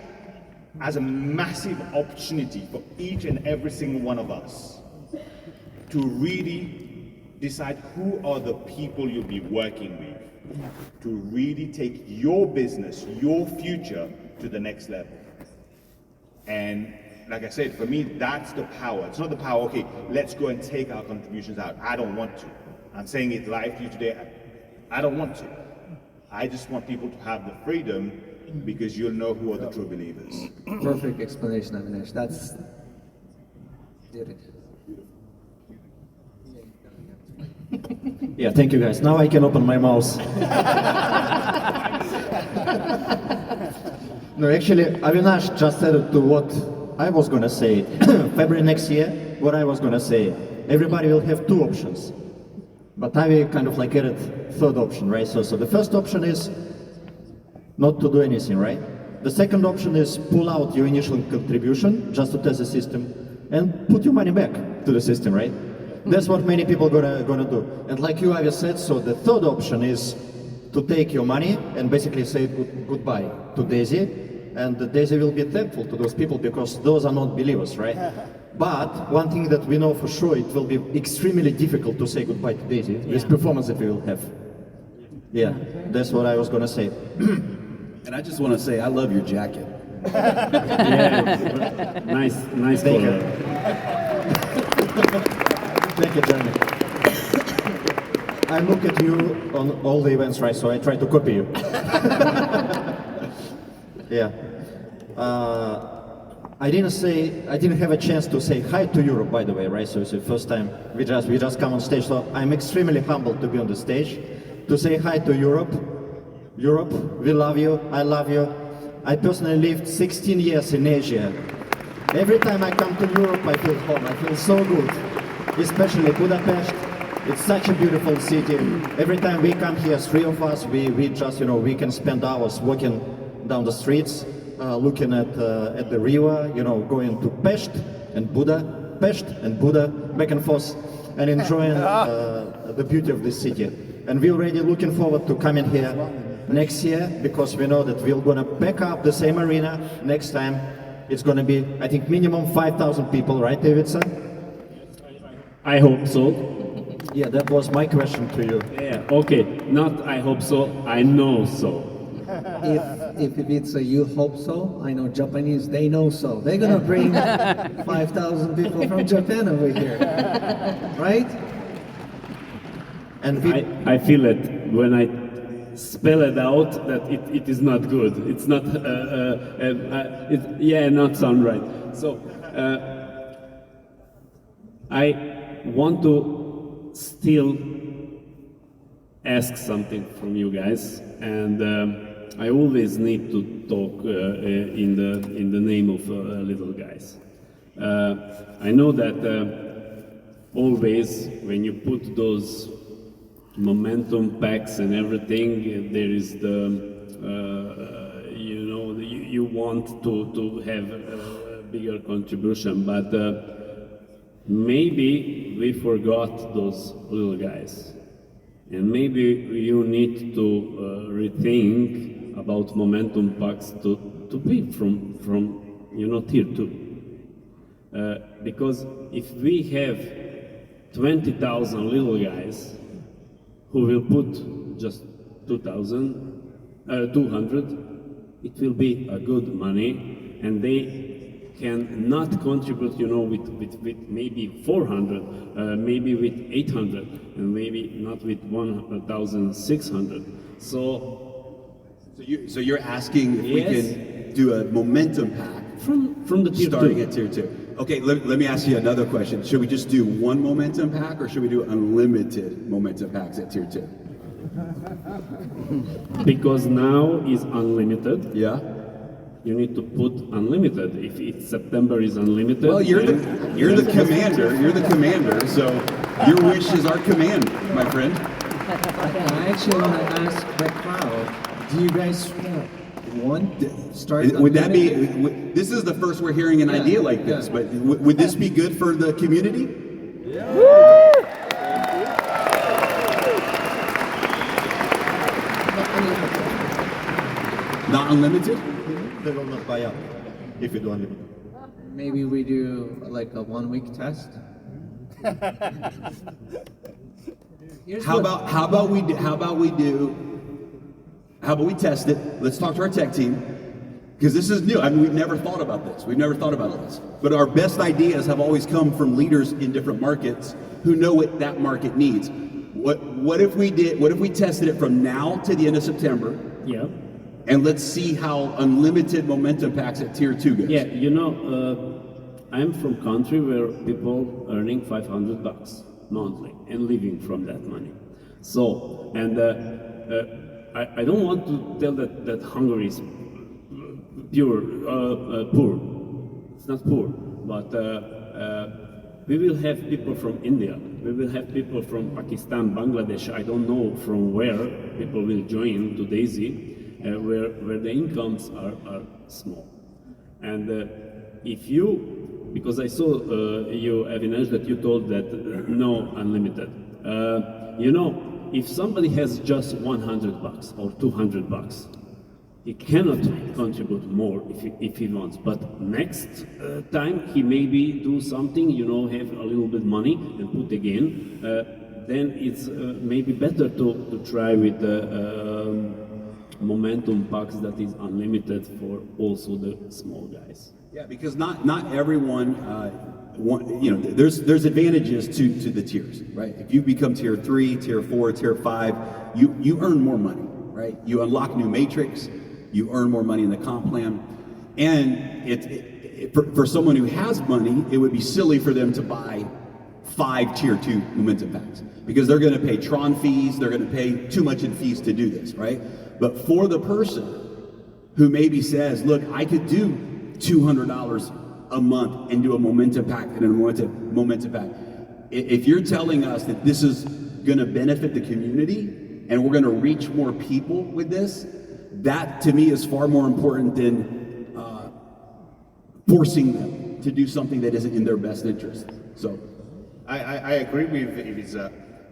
as a massive opportunity for each and every single one of us to really decide who are the people you'll be working with, to really take your business, your future to the next level. And like I said, for me, that's the power. It's not the power, okay, let's go and take our contributions out. I don't want to. I'm saying it live to you today. I don't want to. I just want people to have the freedom, because you'll know who are the true believers. Perfect explanation, Avinash. That's did it. Yeah, thank you guys. Now I can open my mouth. No, actually, Avinash just said to what I was gonna say. February next year, what I was gonna say. Everybody will have two options. But I will kind of like added third option, right? So the first option is not to do anything, right? The second option is pull out your initial contribution just to test the system and put your money back to the system, right? That's what many people gonna do. And like you Avi said, so the third option is to take your money and basically say goodbye to Daisy, and Daisy will be thankful to those people because those are not believers, right? But one thing that we know for sure, it will be extremely difficult to say goodbye to Daisy, this performance that we will have. Yeah, that's what I was gonna say. And I just want to say, I love your jacket. Yeah, nice Thank color. you. Thank you, Jeremy. I look at you on all the events, right? So I try to copy you. Yeah. I didn't have a chance to say hi to Europe, by the way, right? So it's the first time we just come on stage. So I'm extremely humbled to be on the stage, to say hi to Europe. Europe, we love you, I love you. I personally lived 16 years in Asia. Every time I come to Europe, I feel home, I feel so good. Especially Budapest, it's such a beautiful city. Every time we come here, three of us, we just, we can spend hours walking down the streets, looking at the river, going to Pest and Buda, back and forth, and enjoying the beauty of this city. And we're already looking forward to coming here next year, because we know that we're gonna pack up the same arena next time. It's gonna be, I think, minimum 5,000 people, right, Davidson? I hope so. Yeah, that was my question to you. Yeah, okay. Not I hope so, I know so. If it's a you hope so, I know Japanese, they know so. They're gonna bring 5,000 people from Japan over here, right? And I feel it when I spell it out that it is not good. It's not, not sound right. So I want to still ask something from you guys, and I always need to talk in the name of little guys. I know that always when you put those momentum packs and everything, there is the you want to have a bigger contribution, but maybe we forgot those little guys, and maybe you need to rethink about momentum packs to be from tier 2, because if we have 20,000 little guys who will put just 200, it will be a good money, and they can not contribute, with maybe 400, maybe with 800, and maybe not with 1,600. So you're asking if we Yes. can do a momentum pack from the tier starting 2. at tier 2. Okay, let me ask you another question. Should we just do one momentum pack, or should we do unlimited momentum packs at tier 2? Because now is unlimited. Yeah. You need to put unlimited. If it's September is unlimited. Well, you're the then- commander. You're the commander. So your wish is our command, my friend. I actually want to ask the crowd, do you guys want to start? Would that be? unlimited? This is the first we're hearing an Yeah, idea like this, yeah. but would this be good for the community? Not unlimited? They will not buy up if you do unlimited. Maybe we do like a 1-week test. Here's How what- about we test it? Let's talk to our tech team, because this is new. I mean, we've never thought about this. But our best ideas have always come from leaders in different markets who know what that market needs. What if we tested it from now to the end of September, Yeah. and let's see how unlimited momentum packs at tier 2 goes? Yeah, I'm from country where people earning $500 monthly and living from that money. So, and I don't want to tell that Hungary is poor. It's not poor, but we will have people from India. We will have people from Pakistan, Bangladesh. I don't know from where people will join to Daisy, where the incomes are small. And if you, because I saw you, Avinash, that you told that no unlimited. If somebody has just $100 or $200, he cannot contribute more if he wants. But next time he maybe do something, have a little bit money and put again. Then it's maybe better to try with the momentum packs that is unlimited for also the small guys. Yeah, because not everyone, there's advantages to the tiers, right? If you become tier 3, tier 4, tier 5, you earn more money, right? You unlock new matrix, you earn more money in the comp plan, and for someone who has money, it would be silly for them to buy 5 tier 2 momentum packs, because they're going to pay Tron fees, they're going to pay too much in fees to do this, right? But for the person who maybe says, look, I could do $200 a month and do a momentum pack and a momentum pack. If you're telling us that this is going to benefit the community and we're going to reach more people with this, that to me is far more important than forcing them to do something that isn't in their best interest. So, I agree with if it's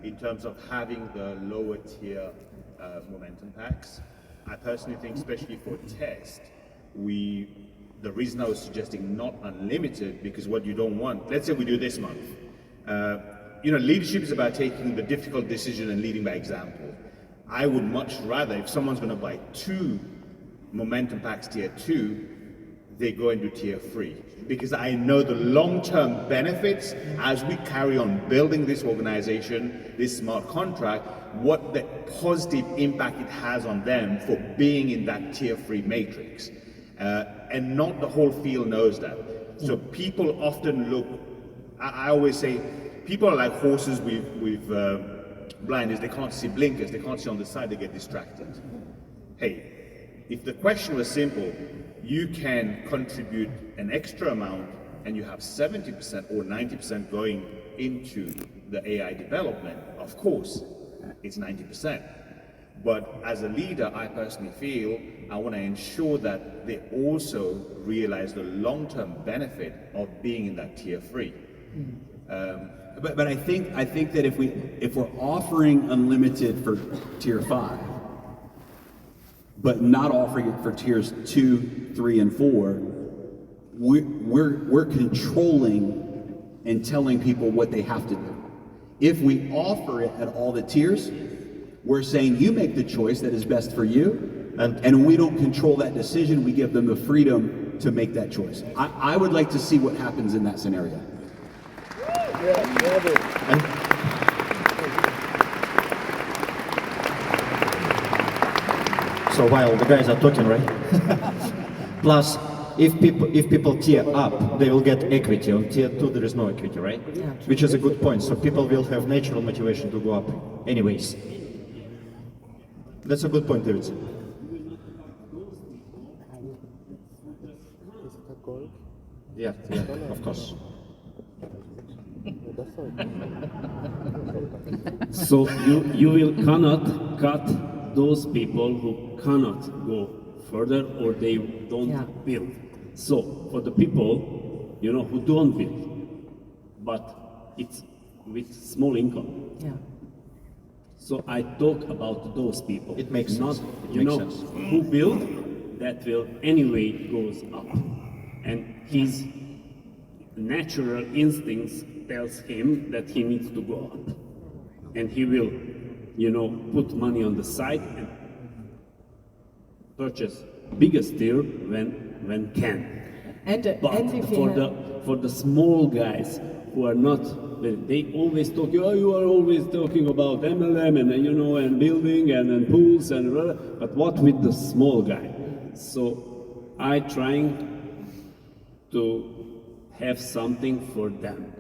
in terms of having the lower tier momentum packs. I personally think, especially for test, the reason I was suggesting not unlimited, because what you don't want, let's say we do this month. Leadership is about taking the difficult decision and leading by example. I would much rather, if someone's going to buy 2 momentum packs tier 2, they go into tier 3. Because I know the long-term benefits as we carry on building this organization, this smart contract, what the positive impact it has on them for being in that tier 3 matrix. And not the whole field knows that. So people often look, I always say, people are like horses with blinders. They can't see blinkers, they can't see on the side, they get distracted. Hey, if the question was simple, you can contribute an extra amount and you have 70% or 90% going into the AI development, of course, it's 90%. But as a leader, I personally feel I want to ensure that they also realize the long-term benefit of being in that tier 3. But I think that if we're offering unlimited for tier 5, but not offering it for tiers 2, 3, and 4, we're controlling and telling people what they have to do. If we offer it at all the tiers, we're saying you make the choice that is best for you, and we don't control that decision. We give them the freedom to make that choice. I would like to see what happens in that scenario. So while the guys are talking, right? Plus, if people tier up, they will get equity. On tier 2, there is no equity, right? Yeah. Which is a good point. So people will have natural motivation to go up anyways. That's a good point, David. Yeah, of course. So you will cannot cut those people who cannot go further or they don't Yeah. build. So for the people, who don't build, but it's with small income. Yeah. So I talk about those people. It makes not, sense. It makes sense. who build, that will anyway goes up. And his natural instincts tells him that he needs to go up. And he will, put money on the side and purchase biggest tier when can. And But if you for the small guys who are not, they always talk. Oh, you are always talking about MLM and and building and pools and blah, blah. But what with the small guy? So I trying to have something for them.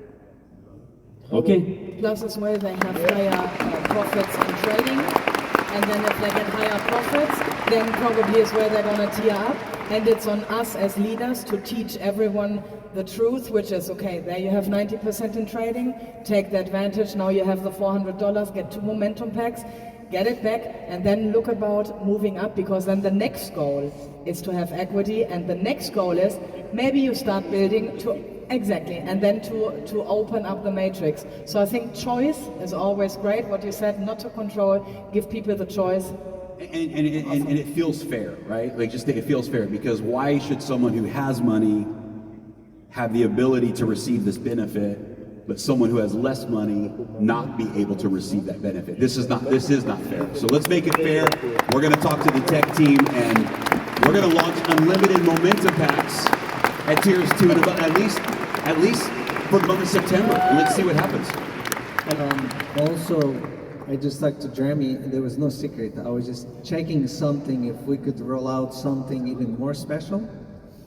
Okay. plus as well they have higher profits in trading, and then if they get higher profits, then probably is where they're going to tier up. And it's on us as leaders to teach everyone the truth, which is, okay, there you have 90% in trading, take the advantage, now you have the $400, get 2 momentum packs, get it back, and then look about moving up, because then the next goal is to have equity, and the next goal is maybe you start building to, exactly, and then to open up the matrix. So I think choice is always great, what you said, not to control, give people the choice. And it feels fair, right? Like, just it feels fair, because why should someone who has money have the ability to receive this benefit, but someone who has less money not be able to receive that benefit? This is not fair. So let's make it fair. We're going to talk to the tech team, and we're going to launch unlimited momentum packs at tiers 2 and above, at least for the month of September. And let's see what happens. Also, I just talked to Jeremy, there was no secret. I was just checking something, if we could roll out something even more special,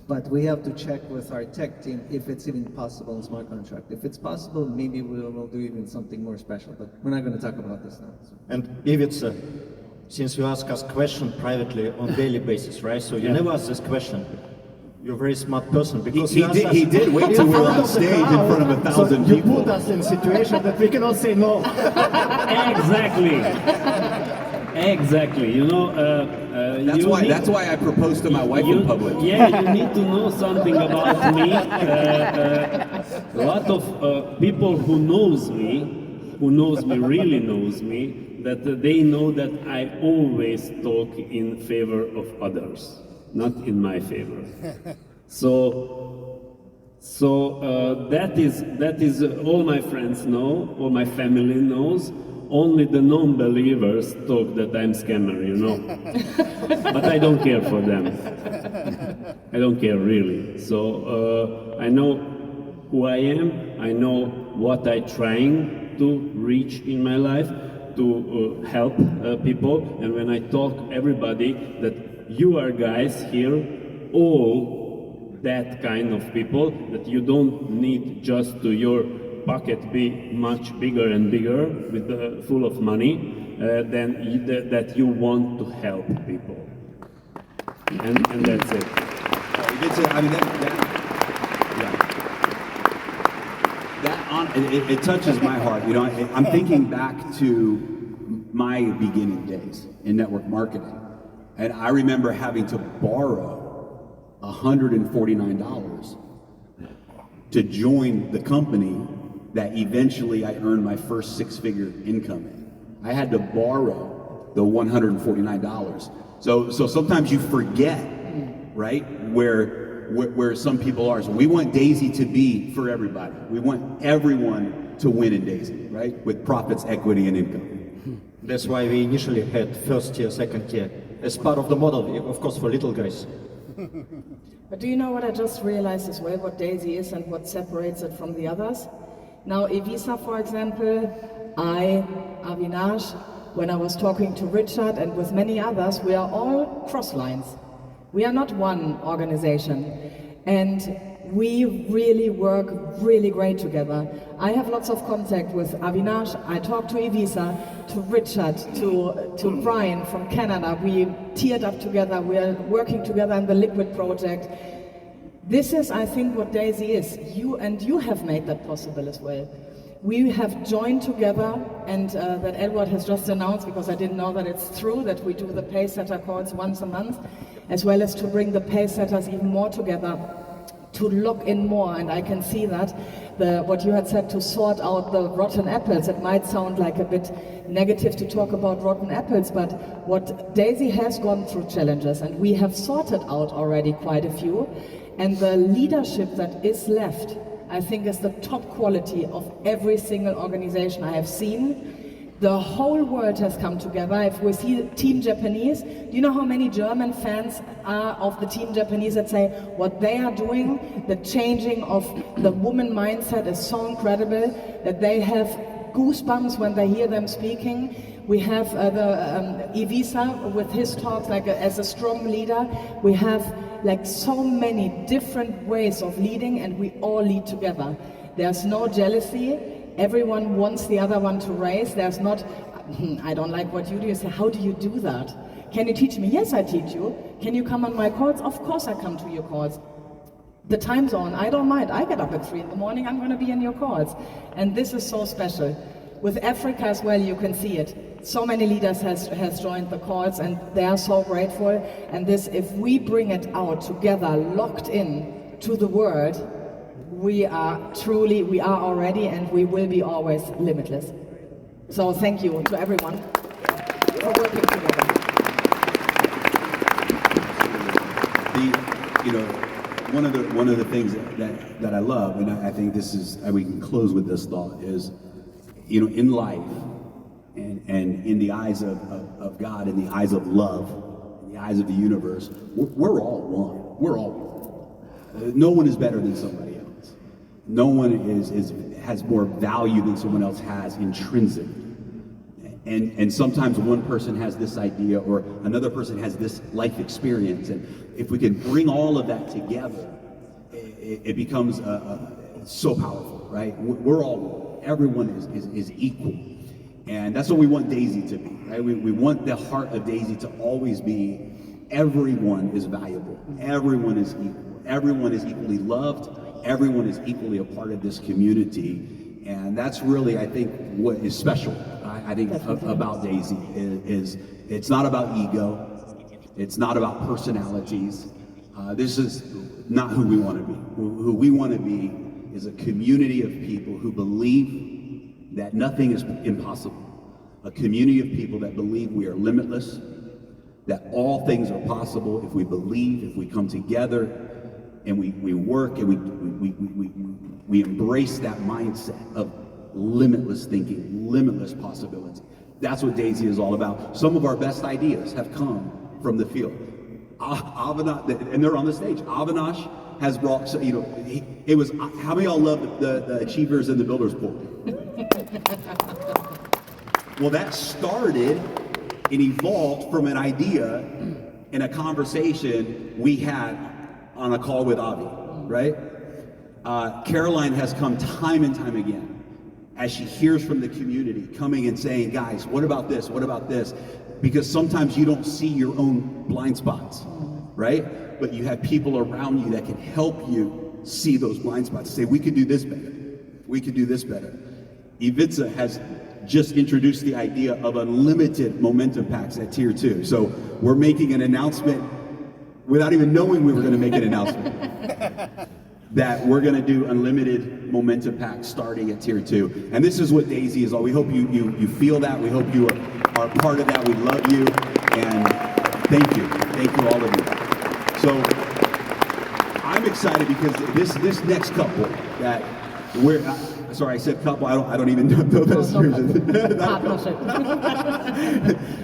but we have to check with our tech team if it's even possible in smart contract. If it's possible, maybe we'll do even something more special, but we're not going to talk about this now. So. And Ivica, since you ask us question privately on daily basis, right? So you never ask this question. You're a very smart person, because He did wait till we were on stage in front of 1,000 so people. You put us in a situation that we cannot say no. Exactly. That's why I proposed to my wife in public. Yeah, you need to know something about me. A lot of people who really knows me, that they know that I always talk in favor of others, not in my favor. So that is all my friends know, all my family knows. Only the non-believers talk that I'm scammer, But I don't care for them. I don't care really. So I know who I am. I know what I'm trying to reach in my life, to help people. And when I talk everybody that you are guys here, all that kind of people, that you don't need just to your pocket be much bigger and bigger with full of money, that you want to help people, and that's it. It touches my heart. I'm thinking back to my beginning days in network marketing. And I remember having to borrow $149 to join the company that eventually I earned my first six-figure income in. I had to borrow the $149. So sometimes you forget, right, where some people are. So we want Daisy to be for everybody. We want everyone to win in Daisy, right, with profits, equity, and income. That's why we initially had first tier, second tier, as part of the model, of course, for little guys. But do you know what I just realized as well, what Daisy is and what separates it from the others? Now, Evisa, for example, Avinash, when I was talking to Richard and with many others, we are all cross lines. We are not one organization. And we really work really great together. I have lots of contact with Avinash, I talk to Evisa, to Richard, to Brian from Canada. We teared up together, we are working together in the Liquid project. This is, I think, what Daisy is. You have made that possible as well. We have joined together, and that Edward has just announced, because I didn't know that it's true, that we do the pay setter calls once a month, as well as to bring the pay setters even more together, to lock in more. And I can see that what you had said, to sort out the rotten apples, it might sound like a bit negative to talk about rotten apples, but what Daisy has gone through challenges, and we have sorted out already quite a few, and the leadership that is left, I think, is the top quality of every single organization I have seen. The whole world has come together. If we see Team Japanese, do you know how many German fans are of the Team Japanese that say what they are doing, the changing of the woman mindset is so incredible that they have goosebumps when they hear them speaking. We have Evisa with his talks, like as a strong leader. We have like so many different ways of leading, and we all lead together. There's no jealousy. Everyone wants the other one to raise. There's not, I don't like what you do. You say, how do you do that? Can you teach me? Yes, I teach you. Can you come on my calls? Of course I come to your calls. The time zone, I don't mind. I get up at 3 in the morning, I'm going to be in your calls. And this is so special. With Africa as well, you can see it. So many leaders has joined the calls, and they are so grateful. And this, if we bring it out together, locked in to the world, we are already, and we will be always limitless. So thank you to everyone for working together. One of the things that I love, and I think this is, we can close with this thought, is, in life, and in the eyes of God, in the eyes of love, in the eyes of the universe, we're all one. We're all one. No one is better than somebody else. No one has more value than someone else has intrinsic. And sometimes one person has this idea, or another person has this life experience, and if we can bring all of that together, it becomes so powerful, right? We're all, everyone is equal. And that's what we want Daisy to be, right? We want the heart of Daisy to always be, everyone is valuable, everyone is equal, everyone is equally loved, everyone is equally a part of this community. And that's really, I think, what is special, I think, about Daisy, is it's not about ego, it's not about personalities. This is not who we want to be. Who we want to be is a community of people who believe that nothing is impossible. A community of people that believe we are limitless, that all things are possible if we believe, if we come together, and we work, and we embrace that mindset of limitless thinking, limitless possibility. That's what Daisy is all about. Some of our best ideas have come from the field. Avinash, and they're on the stage. Avinash has brought, it was, how many of y'all love the Achievers and the Builders pool? Well, that started and evolved from an idea in a conversation we had on a call with Avi, right? Caroline has come time and time again as she hears from the community coming and saying, guys, what about this? What about this? Because sometimes you don't see your own blind spots, right? But you have people around you that can help you see those blind spots. Say, we could do this better. We could do this better. Ivica has just introduced the idea of unlimited momentum packs at tier 2. So we're making an announcement without even knowing we were going to make an announcement that we're going to do unlimited momentum packs starting at tier 2. And this is what Daisy is all. We hope you feel that. We hope you are part of that. We love you. And thank you all of you. So I'm excited because this next couple that we're, sorry, I said couple, I don't even know that's Partnership.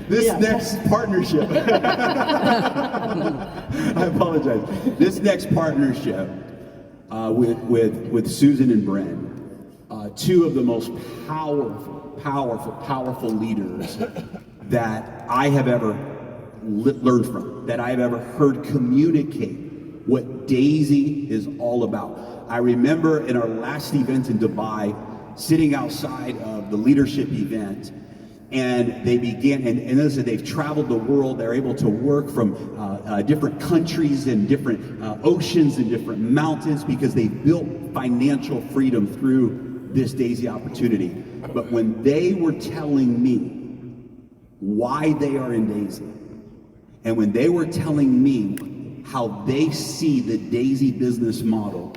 This next partnership. I apologize. This next partnership with Susan and Bren, two of the most powerful leaders that I have ever learned from, that I've ever heard communicate what Daisy is all about. I remember in our last event in Dubai, sitting outside of the leadership event, and they began, and as they've traveled the world, they're able to work from different countries and different oceans and different mountains because they built financial freedom through this Daisy opportunity. But when they were telling me why they are in Daisy, and when they were telling me how they see the Daisy business model,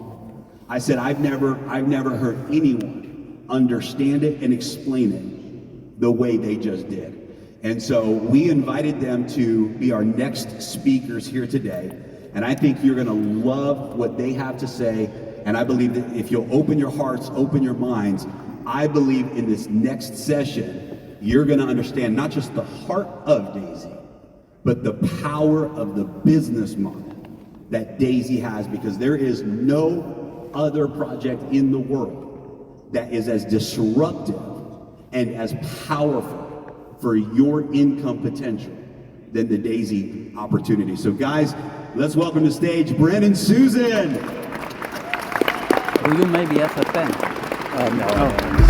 I said, I've never heard anyone understand it and explain it the way they just did. And so we invited them to be our next speakers here today. And I think you're gonna love what they have to say. And I believe that if you'll open your hearts, open your minds, I believe in this next session, you're gonna understand not just the heart of Daisy, but the power of the business model that Daisy has, because there is no other project in the world that is as disruptive and as powerful for your income potential than the Daisy opportunity. So guys, let's welcome to stage Bren and Susan. Do you maybe have a pen? No.